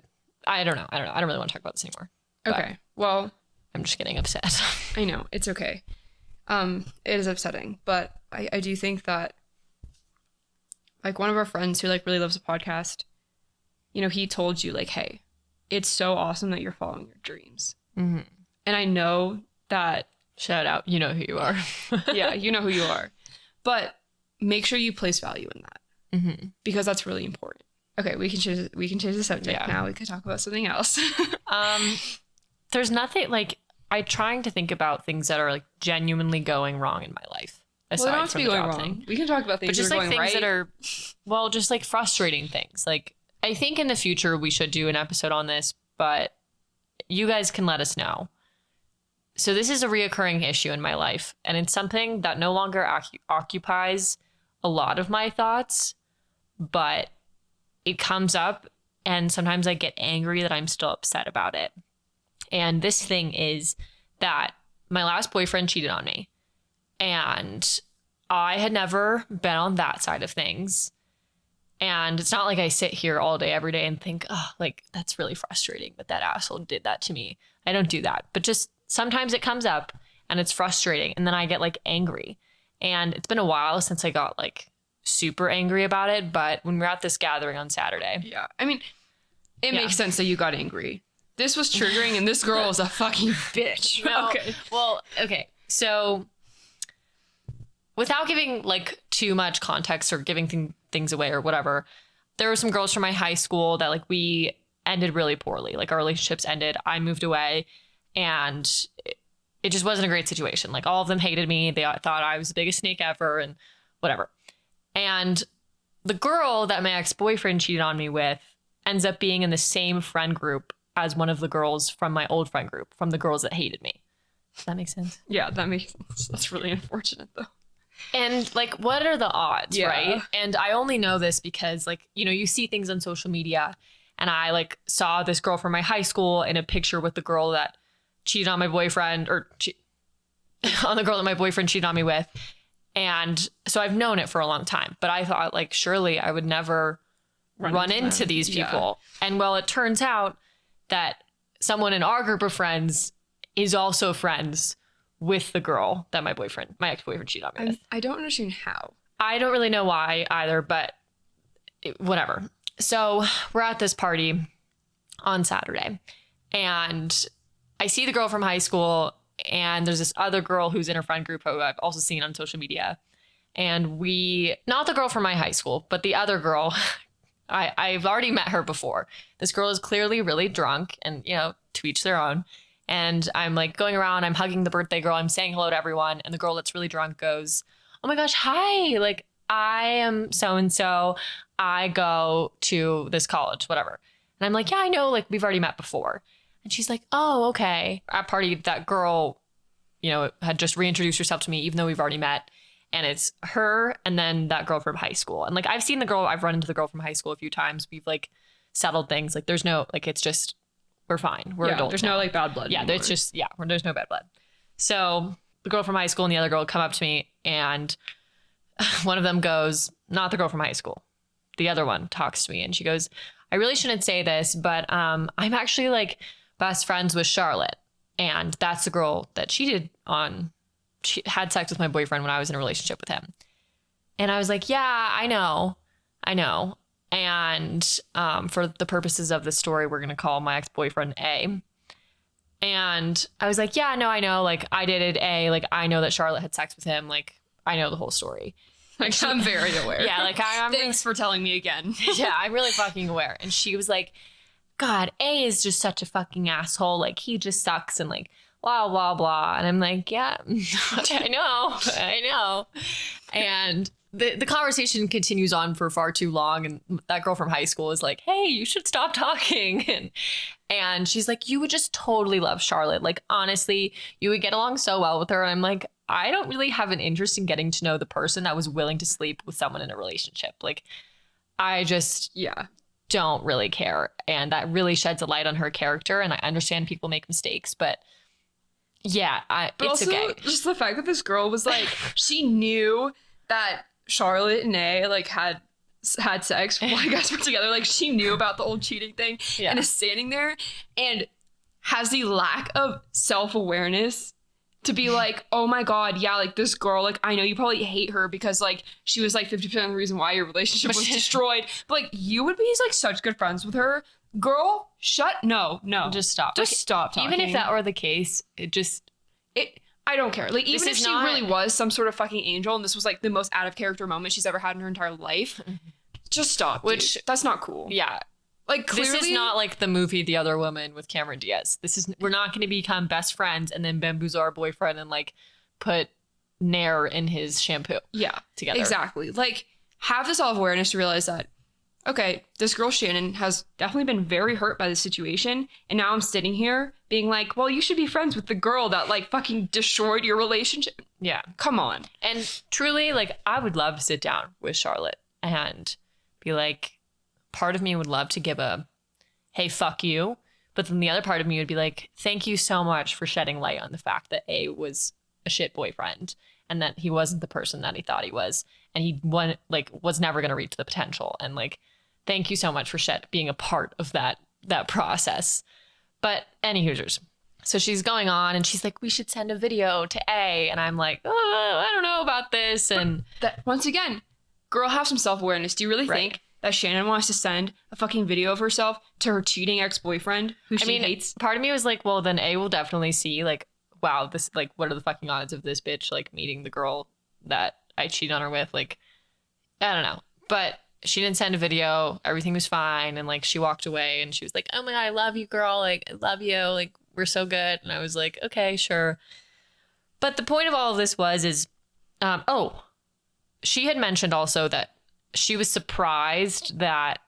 I don't know. I don't really want to talk about this anymore. Okay. Well, I'm just getting upset. I know, it's okay. It is upsetting, but I do think that like one of our friends who like really loves the podcast, you know, he told you like, hey, it's so awesome that you're following your dreams. And I know that, shout out, you know who you are. Yeah, you know who you are, but make sure you place value in that, because that's really important. Okay, we can change the subject now. We could talk about something else. There's nothing like, I'm trying to think about things that are like genuinely going wrong in my life. Well, they don't have to be going wrong. We can talk about things, but just that are like going things right. that are, well, just like frustrating things. Like, I think in the future we should do an episode on this, but you guys can let us know. So this is a reoccurring issue in my life, and it's something that no longer occupies a lot of my thoughts, but it comes up, and sometimes I get angry that I'm still upset about it. And this thing is that my last boyfriend cheated on me, and I had never been on that side of things. And it's not like I sit here all day, every day and think, oh, like, that's really frustrating that that asshole did that to me. I don't do that. But just sometimes it comes up and it's frustrating. And then I get like angry. And it's been a while since I got like super angry about it. But when we're at this gathering on Saturday. Yeah. I mean, it makes sense that you got angry. This was triggering, and this girl is a fucking bitch. No, okay. Well, okay. So without giving like too much context or giving things away or whatever, there were some girls from my high school that like we ended really poorly. Like, our relationships ended. I moved away, and it just wasn't a great situation. Like, all of them hated me. They thought I was the biggest snake ever and whatever. And the girl that my ex-boyfriend cheated on me with ends up being in the same friend group as one of the girls from my old friend group, from the girls that hated me. Does that make sense? Yeah, that makes sense. That's really unfortunate, though. And like, what are the odds, Yeah. right? And I only know this because like, you know, you see things on social media, and I like saw this girl from my high school in a picture with the girl that cheated on my boyfriend, or on the girl that my boyfriend cheated on me with. And so I've known it for a long time, but I thought like, surely I would never run into these people. Yeah. And well, it turns out that someone in our group of friends is also friends with the girl that my ex-boyfriend cheated on me with. I don't understand how. I don't really know why either, but whatever. So we're at this party on Saturday, and I see the girl from high school, and there's this other girl who's in her friend group who I've also seen on social media. And not the girl from my high school, but the other girl, I've already met her before. This girl is clearly really drunk, and, to each their own. And I'm like going around, I'm hugging the birthday girl, I'm saying hello to everyone. And the girl that's really drunk goes, "Oh my gosh, hi. Like, I am so-and-so. I go to this college, whatever." And I'm like, "Yeah, I know. Like, we've already met before." And she's like, "Oh, okay." At party, that girl, had just reintroduced herself to me, even though we've already met. And it's her and then that girl from high school. And like, I've run into the girl from high school a few times. We've like settled things. Like, there's no, like, it's just, we're fine. We're adults. There's now. no like bad blood. Yeah. Anymore. It's just, there's no bad blood. So the girl from high school and the other girl come up to me, and one of them goes, not the girl from high school. The other one talks to me, and she goes, "I really shouldn't say this, but I'm actually like best friends with Charlotte. And that's the girl that she had sex with my boyfriend when I was in a relationship with him." And I was like, "Yeah, I know. And for the purposes of the story, we're going to call my ex-boyfriend A." And I was like, "Yeah, no, I know. Like, I dated A. Like, I know that Charlotte had sex with him. Like, I know the whole story." Like, I'm very aware. Yeah, like, I'm Thanks for telling me again. Yeah, I'm really fucking aware. And she was like, "God, A is just such a fucking asshole. Like, he just sucks, and like, blah, blah, blah." And I'm like, "Yeah, I know. And the conversation continues on for far too long. And that girl from high school is like, "Hey, you should stop talking." And she's like, "You would just totally love Charlotte. Like, honestly, you would get along so well with her." And I'm like, I don't really have an interest in getting to know the person that was willing to sleep with someone in a relationship. Like, I just don't really care. And that really sheds a light on her character. And I understand people make mistakes, but yeah, but it's also, okay. Just the fact that this girl was like, she knew that Charlotte and A like had sex while you guys were together. Like, she knew about the old cheating thing, and is standing there and has the lack of self-awareness to be like, "Oh my God, yeah, like this girl, like I know you probably hate her because like she was like 50% of the reason why your relationship was destroyed. But like you would be like such good friends with her. Girl, no. Just stop. Just stop talking." Even if that were the case, I don't care. Like, even if she not really was some sort of fucking angel and this was like the most out of character moment she's ever had in her entire life, just stop. Dude. That's not cool. Yeah. Like, clearly, this is not like the movie The Other Woman with Cameron Diaz. We're not going to become best friends and then bamboozle our boyfriend and like put Nair in his shampoo. Yeah, together. Exactly. Like, have the self-awareness to realize that, okay, this girl Shannon has definitely been very hurt by the situation, and now I'm sitting here being like, well, you should be friends with the girl that like fucking destroyed your relationship. Yeah, come on. And truly, like, I would love to sit down with Charlotte and be like, part of me would love to give a, "Hey, fuck you," but then the other part of me would be like, "Thank you so much for shedding light on the fact that A was a shit boyfriend and that he wasn't the person that he thought he was, and he was never going to reach the potential, and like, thank you so much for being a part of that process." But any Hoosiers. So she's going on and she's like, "We should send a video to A," and I'm like, "Oh, I don't know about this." And that, once again, girl, have some self-awareness. Do you really think that Shannon wants to send a fucking video of herself to her cheating ex-boyfriend who she hates? Part of me was like, well, then A will definitely see like, wow, this, like, what are the fucking odds of this bitch like meeting the girl that I cheated on her with? Like, I don't know. But she didn't send a video. Everything was fine. And like, she walked away and she was like, "Oh my God, I love you, girl. Like, I love you. Like, we're so good." And I was like, okay, sure. But the point of all of this is, she had mentioned also that she was surprised that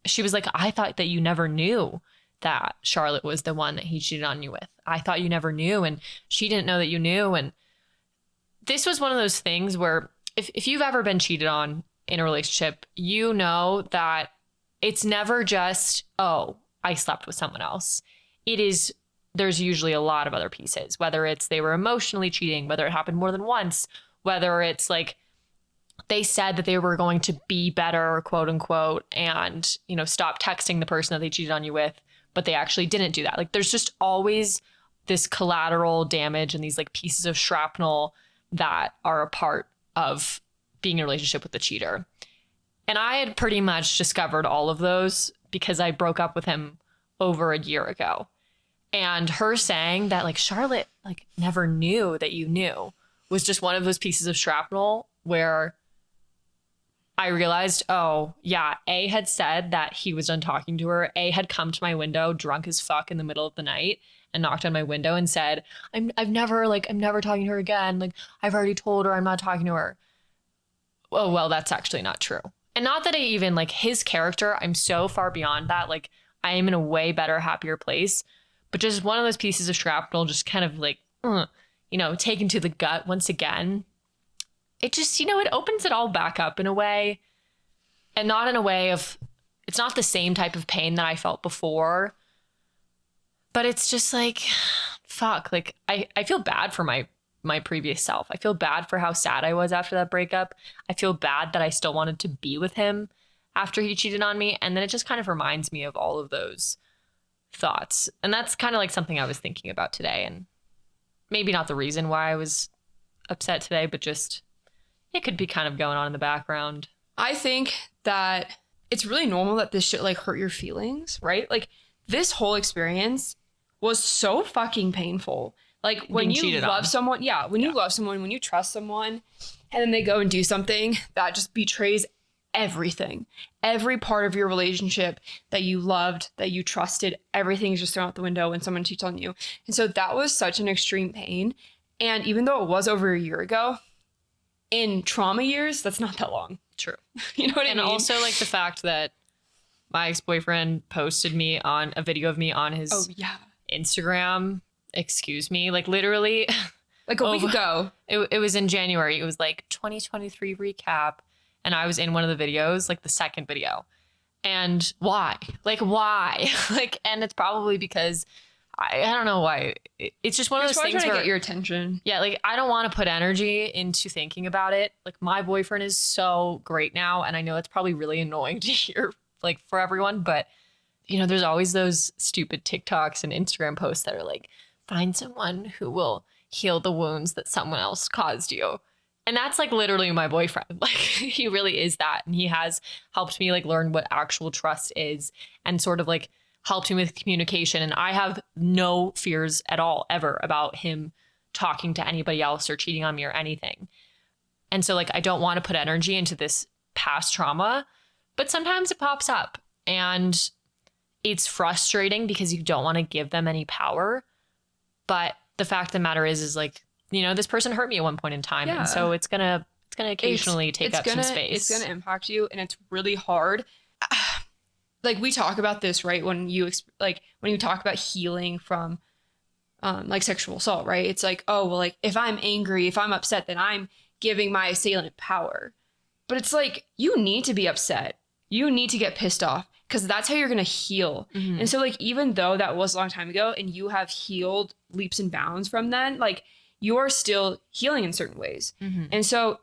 she was like, "I thought that you never knew that Charlotte was the one that he cheated on you with. I thought you never knew." And she didn't know that you knew. And this was one of those things where if you've ever been cheated on in a relationship, you know that it's never just, "Oh, I slept with someone else." There's usually a lot of other pieces, whether it's they were emotionally cheating, whether it happened more than once, whether it's like they said that they were going to be better, quote unquote, and, stop texting the person that they cheated on you with but they actually didn't do that. Like there's just always this collateral damage and these like pieces of shrapnel that are a part of being in a relationship with the cheater. And I had pretty much discovered all of those because I broke up with him over a year ago. And her saying that like Charlotte like never knew that you knew was just one of those pieces of shrapnel where I realized, oh yeah, A had said that he was done talking to her. A had come to my window drunk as fuck in the middle of the night and knocked on my window and said, I'm never talking to her again. Like I've already told her I'm not talking to her. Oh, well, that's actually not true. And not that I even like his character. I'm so far beyond that. Like I am in a way better, happier place. But just one of those pieces of shrapnel just kind of like, taken to the gut once again. It just, it opens it all back up in a way. And not in a way of, it's not the same type of pain that I felt before. But it's just like, fuck. Like, I feel bad for my previous self. I feel bad for how sad I was after that breakup. I feel bad that I still wanted to be with him after he cheated on me. And then it just kind of reminds me of all of those thoughts. And that's kind of like something I was thinking about today. And maybe not the reason why I was upset today, but just it could be kind of going on in the background. I think that it's really normal that this shit like hurt your feelings, right? Like this whole experience was so fucking painful. Like when you love someone, you love someone, when you trust someone and then they go and do something that just betrays everything, every part of your relationship that you loved, that you trusted, everything is just thrown out the window when someone cheats on you. And so that was such an extreme pain. And even though it was over a year ago, in trauma years, that's not that long. True. You know what I mean? And also like the fact that my ex-boyfriend posted me on a video of me on his Instagram. Excuse me. Like literally like a week ago. It was in January. It was like 2023 recap. And I was in one of the videos, like the second video. And why? Like, why? Like, and it's probably because I don't know why. It's just one of those things where to get your attention. Yeah, like I don't want to put energy into thinking about it. Like my boyfriend is so great now, and I know it's probably really annoying to hear like for everyone, but there's always those stupid TikToks and Instagram posts that are like, find someone who will heal the wounds that someone else caused you. And that's like literally my boyfriend. Like he really is that. And he has helped me like learn what actual trust is and sort of like helped me with communication. And I have no fears at all ever about him talking to anybody else or cheating on me or anything. And so like I don't want to put energy into this past trauma, but sometimes it pops up and it's frustrating because you don't want to give them any power. But the fact of the matter is like, this person hurt me at one point in time. Yeah. And so it's gonna occasionally take up some space. It's gonna impact you, and it's really hard. Like we talk about this, right? When you talk about healing from like sexual assault, right? It's like, oh, well, like if I'm angry, if I'm upset, then I'm giving my assailant power. But it's like, you need to be upset. You need to get pissed off because that's how you're going to heal. Mm-hmm. And so like, even though that was a long time ago and you have healed leaps and bounds from then, like you are still healing in certain ways. Mm-hmm. And so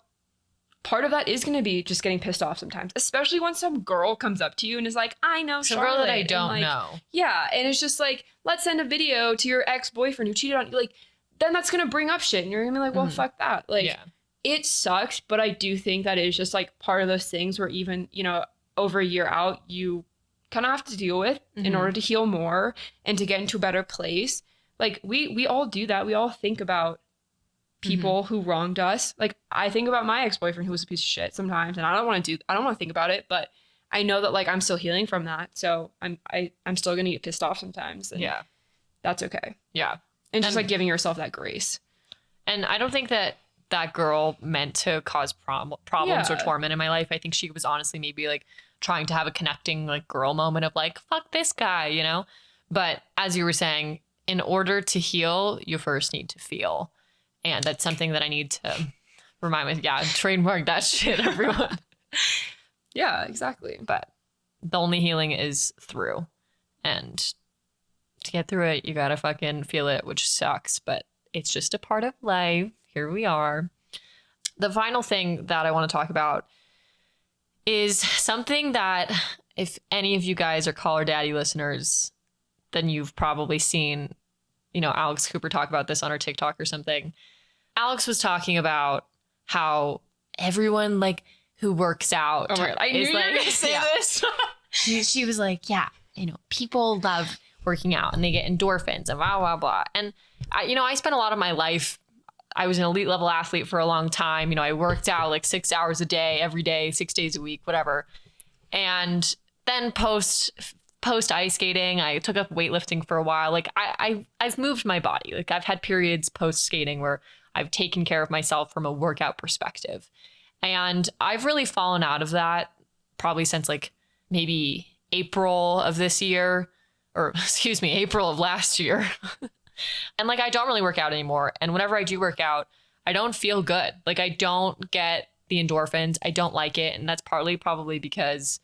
part of that is going to be just getting pissed off sometimes, especially when some girl comes up to you and is like, I know some Charlotte. Girl that I don't know. Yeah. And it's just like, let's send a video to your ex-boyfriend who cheated on you. Like, then that's going to bring up shit. And you're going to be like, well, fuck that. Like, it sucks. But I do think that is just like part of those things where even, over a year out, you kind of have to deal with in order to heal more and to get into a better place. Like, we all do that. We all think about people who wronged us. Like, I think about my ex-boyfriend who was a piece of shit sometimes, and I don't want to think about it, but I know that like I'm still healing from that. So I'm still going to get pissed off sometimes. And that's okay. Yeah. And just like giving yourself that grace. And I don't think that girl meant to cause problems or torment in my life. I think she was honestly maybe like trying to have a connecting like girl moment of like, fuck this guy, But as you were saying, in order to heal, you first need to feel. And that's something that I need to remind me. Yeah, trademark that shit, everyone. Yeah, exactly. But the only healing is through. And to get through it, you gotta fucking feel it, which sucks. But it's just a part of life. Here we are. The final thing that I want to talk about is something that if any of you guys are Call Her Daddy listeners, then you've probably seen, Alex Cooper talk about this on her TikTok or something. Alex was talking about how everyone like who works out. Oh my God, I knew you were going to say this. She was like, yeah, people love working out and they get endorphins and blah, blah, blah. And I spent a lot of my life, I was an elite level athlete for a long time. I worked out like 6 hours a day, every day, 6 days a week, whatever. And then post ice skating, I took up weightlifting for a while. Like I've moved my body. Like I've had periods post skating where I've taken care of myself from a workout perspective. And I've really fallen out of that probably since like maybe April of this year, or excuse me, April of last year. And like, I don't really work out anymore. And whenever I do work out, I don't feel good. Like I don't get the endorphins. I don't like it. And that's partly probably because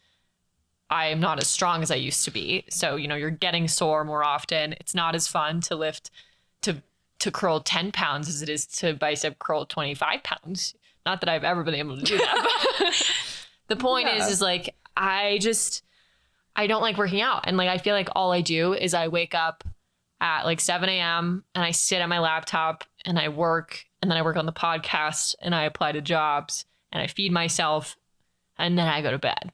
I am not as strong as I used to be. So, you're getting sore more often. It's not as fun to lift, to curl 10 pounds as it is to bicep curl 25 pounds. Not that I've ever been able to do that. But the point is like, I don't like working out. And like, I feel like all I do is I wake up at like 7 a.m. and I sit at my laptop and I work, and then I work on the podcast and I apply to jobs and I feed myself and then I go to bed.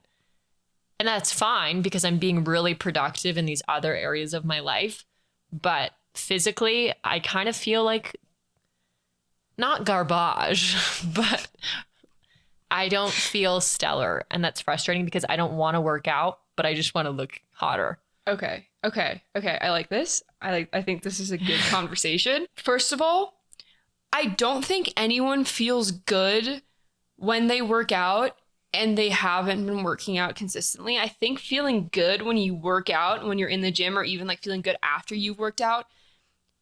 And that's fine because I'm being really productive in these other areas of my life. But physically, I kind of feel like not garbage, but I don't feel stellar. And that's frustrating because I don't want to work out, but I just want to look hotter. Okay. I like this. I think this is a good conversation. First of all, I don't think anyone feels good when they work out and they haven't been working out consistently. I think feeling good when you work out, when you're in the gym, or even like feeling good after you've worked out,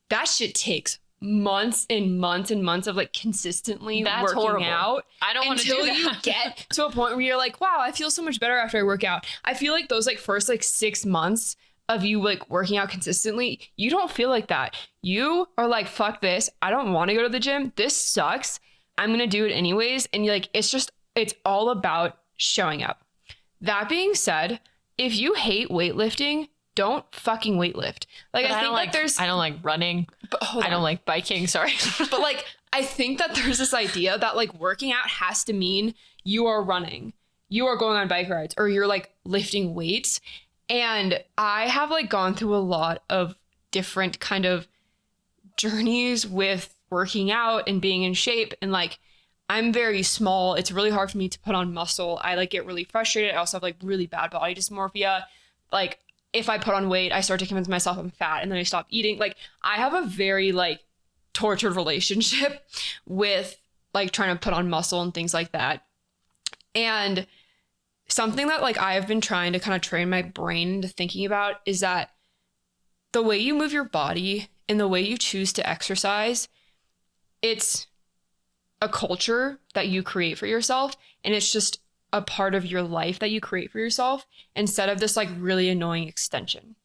that shit takes months and months and months of like consistently working horrible. Out. I don't want to do that. Until you get to a point where you're like, wow, I feel so much better after I work out. I feel like those like first like 6 months of you like working out consistently, you don't feel like that. You are like, fuck this. I don't want to go to the gym. This sucks. I'm going to do it anyways. And you're like, it's all about showing up. That being said, if you hate weightlifting, don't fucking weightlift. Like, but I don't like running. I don't like biking. Sorry. But like, I think that there's this idea that like working out has to mean you are running, you are going on bike rides, or you're like lifting weights. And I have like gone through a lot of different kind of journeys with working out and being in shape. And like, I'm very small. It's really hard for me to put on muscle. I like get really frustrated. I also have like really bad body dysmorphia. Like if I put on weight, I start to convince myself I'm fat and then I stop eating. Like I have a very like tortured relationship with like trying to put on muscle and things like that. And something that like I've been trying to kind of train my brain into thinking about is that the way you move your body and the way you choose to exercise, it's a culture that you create for yourself. And it's just a part of your life that you create for yourself instead of this like really annoying extension.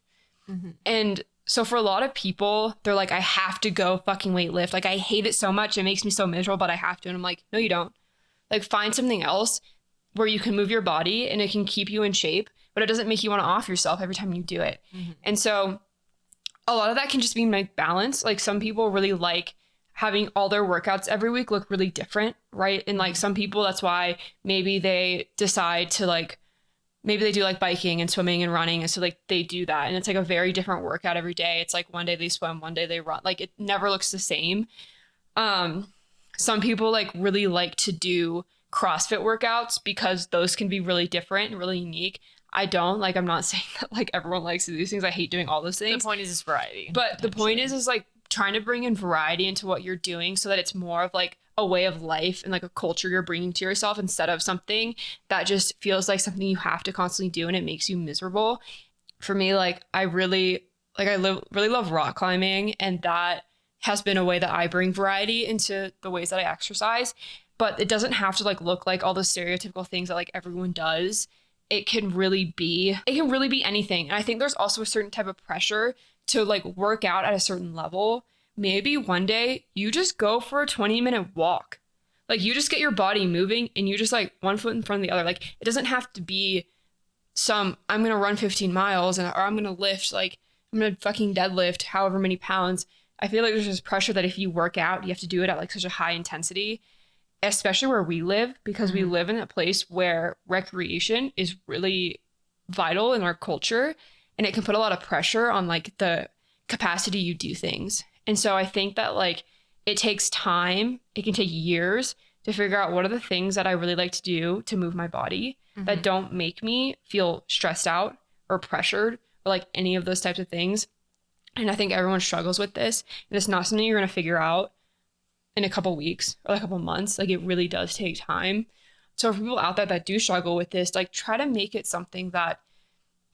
Mm-hmm. And so for a lot of people, they're like, I have to go fucking weightlift. Like I hate it so much. It makes me so miserable, but I have to. And I'm like, no, you don't. Like find something else where you can move your body and it can keep you in shape, but it doesn't make you want to off yourself every time you do it. Mm-hmm. And so a lot of that can just be like balance. Like some people really like having all their workouts every week look really different, right? And like some people, that's why maybe they decide to like, maybe they do like biking and swimming and running. And so like they do that. And it's like a very different workout every day. It's like one day they swim, one day they run. Like it never looks the same. Some people like really like to do CrossFit workouts because those can be really different and really unique. I don't. Like, I'm not saying that like everyone likes to do these things. I hate doing all those things. The point is variety. But the point is like trying to bring in variety into what you're doing so that it's more of like a way of life and like a culture you're bringing to yourself instead of something that just feels like something you have to constantly do and it makes you miserable. For me, like I really love rock climbing, and that has been a way that I bring variety into the ways that I exercise. But it doesn't have to like look like all the stereotypical things that like everyone does. It can really be anything. And I think there's also a certain type of pressure to like work out at a certain level. Maybe one day you just go for a 20-minute walk. Like you just get your body moving and you just like one foot in front of the other. Like it doesn't have to be I'm going to run 15 miles or I'm going to lift like I'm going to fucking deadlift however many pounds. I feel like there's this pressure that if you work out, you have to do it at like such a high intensity, especially where we live, because we live in a place where recreation is really vital in our culture, and it can put a lot of pressure on like the capacity you do things. And so I think that like it takes time. It can take years to figure out what are the things that I really like to do to move my body that don't make me feel stressed out or pressured or like any of those types of things. And I think everyone struggles with this. And it's not something you're going to figure out in a couple weeks or a couple months. Like it really does take time. So for people out there that do struggle with this, like try to make it something that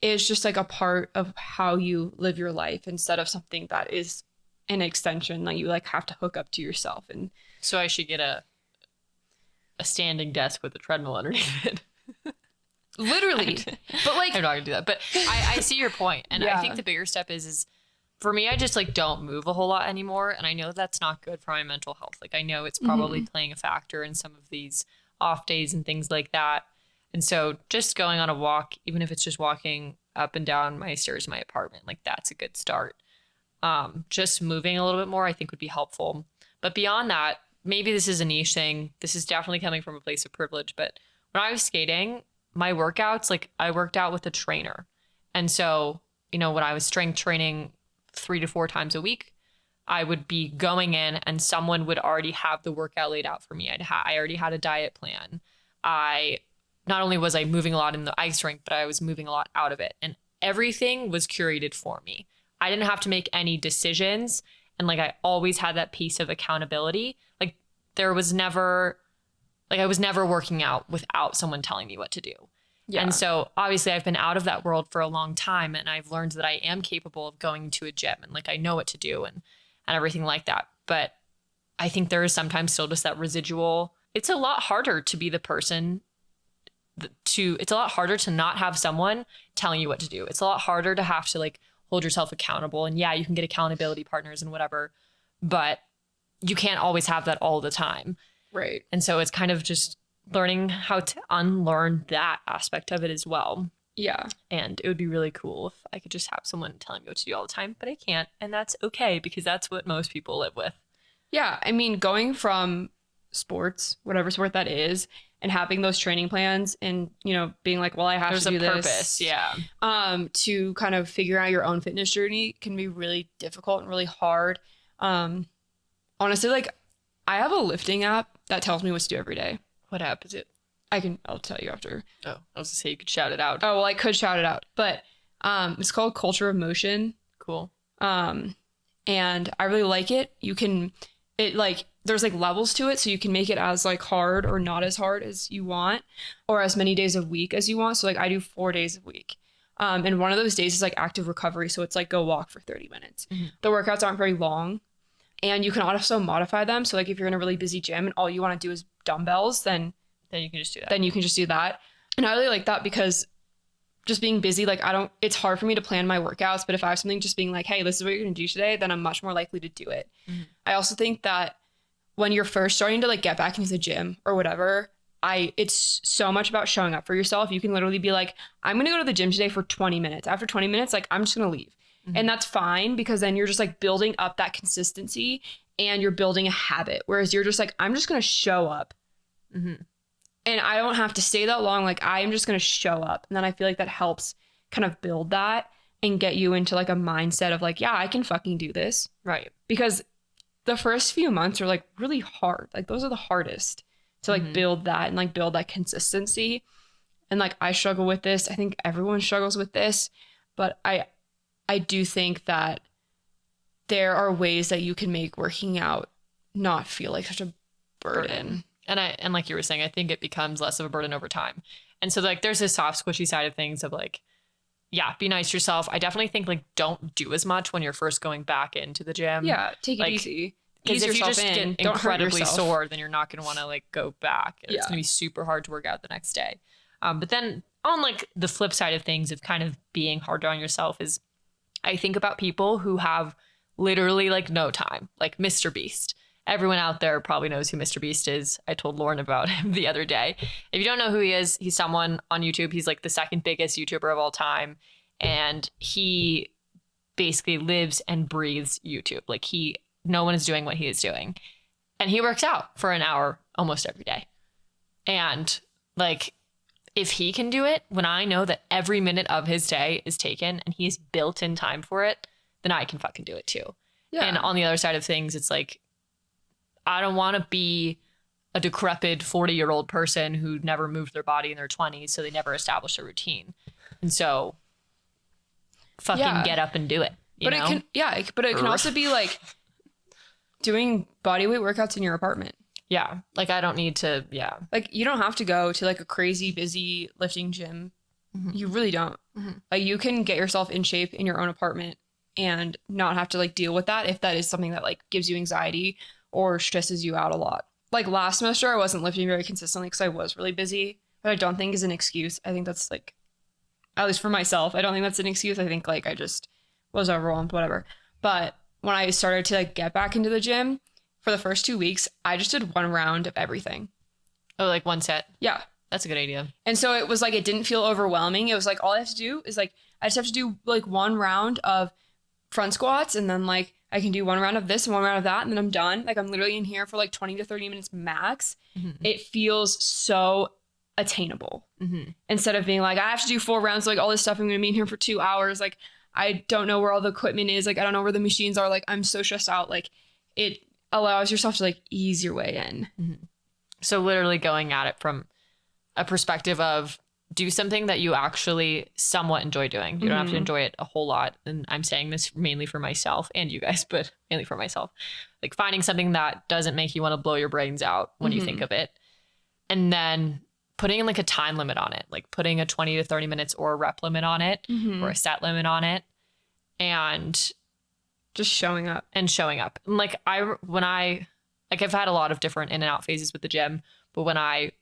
is just like a part of how you live your life instead of something that is an extension that you like have to hook up to yourself. And so I should get a standing desk with a treadmill underneath it. Literally. But like I'm not gonna do that. But I see your point. And I think the bigger step is for me, I just like don't move a whole lot anymore. And I know that's not good for my mental health. Like I know it's probably playing a factor in some of these off days and things like that. And so just going on a walk, even if it's just walking up and down my stairs in my apartment, like that's a good start. Just moving a little bit more, I think would be helpful. But beyond that, maybe this is a niche thing. This is definitely coming from a place of privilege. But when I was skating, my workouts, like I worked out with a trainer. And so, you know, when I was strength training 3 to 4 times a week, I would be going in and someone would already have the workout laid out for me. I already had a diet plan. Not only was I moving a lot in the ice rink, but I was moving a lot out of it. And everything was curated for me. I didn't have to make any decisions. And like, I always had that piece of accountability. Like there was never, like I was never working out without someone telling me what to do. Yeah. And so obviously I've been out of that world for a long time, and I've learned that I am capable of going to a gym and like, I know what to do and everything like that. But I think there is sometimes still just that residual. It's a lot harder to be the person it's a lot harder to not have someone telling you what to do. It's a lot harder to have to like hold yourself accountable. And yeah, you can get accountability partners and whatever, but you can't always have that all the time. Right. And so it's kind of just learning how to unlearn that aspect of it as well. Yeah. And it would be really cool if I could just have someone telling me what to do all the time, but I can't. And that's okay, because that's what most people live with. Yeah. I mean, going from sports, whatever sport that is, and having those training plans and, you know, being like, well, I have to do this. There's a purpose, yeah. To kind of figure out your own fitness journey can be really difficult and really hard. Honestly, like I have a lifting app that tells me what to do every day. What app is it? I'll tell you after. Oh, I was gonna say you could shout it out. Oh, well, I could shout it out, but it's called Culture of Motion. Cool. And I really like it. There's like levels to it, so you can make it as like hard or not as hard as you want, or as many days a week as you want. So like I do 4 days a week. And one of those days is like active recovery. So it's like go walk for 30 minutes. Mm-hmm. The workouts aren't very long, and you can also modify them. So like if you're in a really busy gym and all you want to do is dumbbells, then you can just do that. Then you can just do that. And I really like that because just being busy, like it's hard for me to plan my workouts, but if I have something just being like, hey, this is what you're going to do today, then I'm much more likely to do it. Mm-hmm. I also think that when you're first starting to like get back into the gym or whatever, it's so much about showing up for yourself. You can literally be like, I'm going to go to the gym today for 20 minutes. After 20 minutes, like I'm just going to leave. Mm-hmm. And that's fine, because then you're just like building up that consistency and you're building a habit. Whereas you're just like, I'm just going to show up. Mm-hmm. And I don't have to stay that long. Like I am just going to show up. And then I feel like that helps kind of build that and get you into like a mindset of like, yeah, I can fucking do this. Right. Because the first few months are like really hard. Like those are the hardest to like build that and like build that consistency. And like I struggle with this. I think everyone struggles with this, but I do think that there are ways that you can make working out not feel like such a burden. And like you were saying, I think it becomes less of a burden over time. And so like there's this soft, squishy side of things of like, yeah, be nice to yourself. I definitely think like don't do as much when you're first going back into the gym. Yeah, take it easy. Because if you just get incredibly sore, then you're not going to want to like go back. And it's going to be super hard to work out the next day. But then on like the flip side of things of kind of being harder on yourself is I think about people who have literally like no time, like Mr. Beast. Everyone out there probably knows who Mr. Beast is. I told Lauren about him the other day. If you don't know who he is, he's someone on YouTube. He's like the second biggest YouTuber of all time. And he basically lives and breathes YouTube. Like no one is doing what he is doing. And he works out for an hour almost every day. And like, if he can do it, when I know that every minute of his day is taken and he's built in time for it, then I can fucking do it too. Yeah. And on the other side of things, it's like, I don't want to be a decrepit 40-year-old person who never moved their body in their 20s, so they never established a routine. And so fucking get up and do it. But it can also be like doing bodyweight workouts in your apartment. Yeah. Like, I don't need to, Like, you don't have to go to like a crazy busy lifting gym. You really don't. Like, you can get yourself in shape in your own apartment and not have to like deal with that if that is something that like gives you anxiety or stresses you out a lot. Like, last semester, I wasn't lifting very consistently because I was really busy, but I don't think is an excuse. I think that's like, at least for myself, I don't think that's an excuse. I think like I just was overwhelmed, whatever. But when I started to like get back into the gym for the first 2 weeks, I just did one round of everything. Oh, like one set? Yeah. That's a good idea. And so it was like, it didn't feel overwhelming. It was like, all I have to do is like, I just have to do like one round of front squats, and then like I can do one round of this and one round of that, and then I'm done. Like, I'm literally in here for like 20 to 30 minutes max. It feels so attainable instead of being like, I have to do 4 rounds, like all this stuff, I'm gonna be in here for 2 hours, like I don't know where all the equipment is, like I don't know where the machines are, like I'm so stressed out. Like, it allows yourself to like ease your way in. So literally going at it from a perspective of, do something that you actually somewhat enjoy doing. You don't have to enjoy it a whole lot. And I'm saying this mainly for myself and you guys, but mainly for myself. Like, finding something that doesn't make you want to blow your brains out when you think of it. And then putting in like a time limit on it, like putting a 20 to 30 minutes or a rep limit on it or a set limit on it, and just showing up. And like, I've had a lot of different in and out phases with the gym, but when I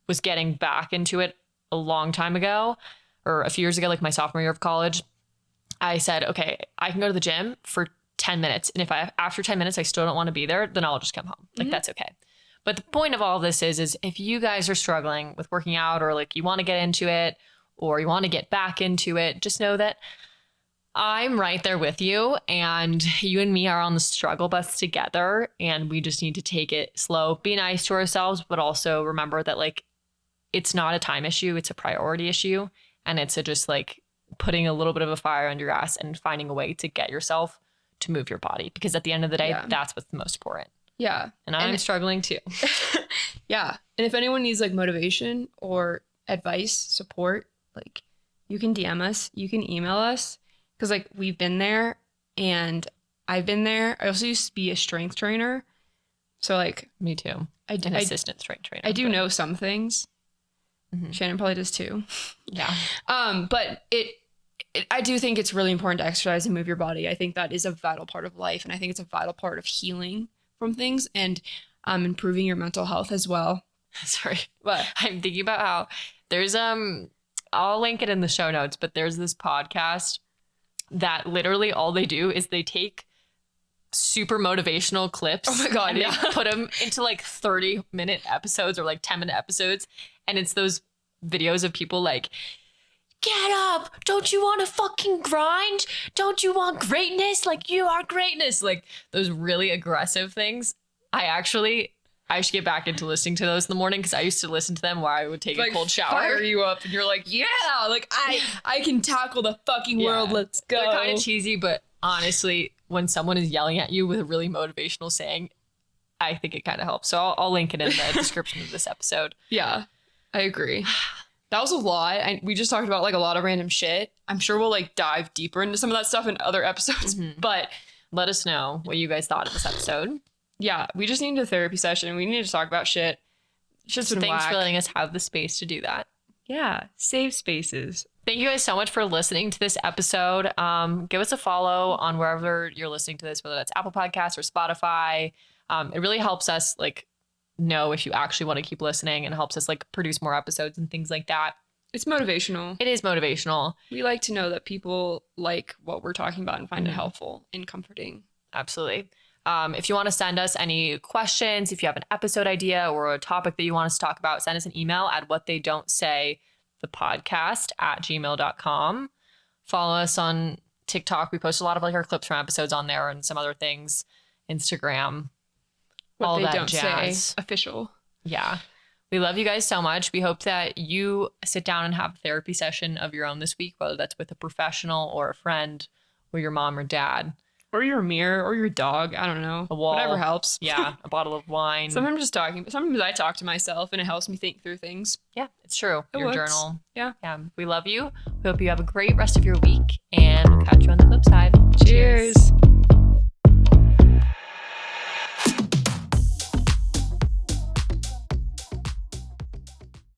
was getting back into it a long time ago, or a few years ago, like my sophomore year of college, I said, okay, I can go to the gym for 10 minutes. And if after 10 minutes, I still don't want to be there, then I'll just come home. Like, that's okay. But the point of all of this is if you guys are struggling with working out, or like you want to get into it, or you want to get back into it, just know that I'm right there with you, and you and me are on the struggle bus together, and we just need to take it slow, be nice to ourselves, but also remember that like, it's not a time issue, it's a priority issue. And it's just like putting a little bit of a fire under your ass and finding a way to get yourself to move your body. Because at the end of the day, that's what's the most important. Yeah. And I'm struggling too. Yeah. And if anyone needs like motivation or advice, support, like, you can DM us, you can email us. Because like, we've been there, and I've been there. I also used to be a strength trainer. So like, me too. An assistant strength trainer. I do know some things. Shannon probably does too. Yeah. But I do think it's really important to exercise and move your body. I think that is a vital part of life. And I think it's a vital part of healing from things and improving your mental health as well. Sorry. What? I'm thinking about how there's, I'll link it in the show notes, but there's this podcast that literally all they do is they take super motivational clips. Oh my God. And they put them into like 30-minute episodes or like 10-minute episodes. And it's those videos of people like, get up. Don't you want to fucking grind? Don't you want greatness? Like, you are greatness. Like, those really aggressive things. I should get back into listening to those in the morning, because I used to listen to them while I would take a cold shower. Fire you up, and you're like, yeah, like I can tackle the fucking world. Let's go. They're kind of cheesy, but honestly, when someone is yelling at you with a really motivational saying, I think it kind of helps. So I'll link it in the description of this episode. Yeah, I agree. That was a lot. We just talked about like a lot of random shit. I'm sure we'll like dive deeper into some of that stuff in other episodes, but let us know what you guys thought of this episode. Yeah, we just needed a therapy session. We need to talk about shit. Thanks for letting us have the space to do that. Yeah, safe spaces. Thank you guys so much for listening to this episode. Give us a follow on wherever you're listening to this, whether that's Apple Podcasts or Spotify. It really helps us like know if you actually want to keep listening, and helps us like produce more episodes and things like that. It's motivational. It is motivational. We like to know that people like what we're talking about and find it helpful and comforting. Absolutely. If you want to send us any questions, if you have an episode idea or a topic that you want us to talk about, send us an email at whattheydon'tsay thepodcast@gmail.com. Follow us on TikTok. We post a lot of like our clips from episodes on there and some other things. Instagram. What all they that don't jazz. say official. Yeah. We love you guys so much. We hope that you sit down and have a therapy session of your own this week, whether that's with a professional or a friend or your mom or dad. Or your mirror or your dog. I don't know. A wall. Whatever helps. Yeah. A bottle of wine. Sometimes I talk to myself and it helps me think through things. Yeah, it's true. It Your works. journal. Yeah. Yeah. We love you. We hope you have a great rest of your week and we'll catch you on the flip side. Cheers.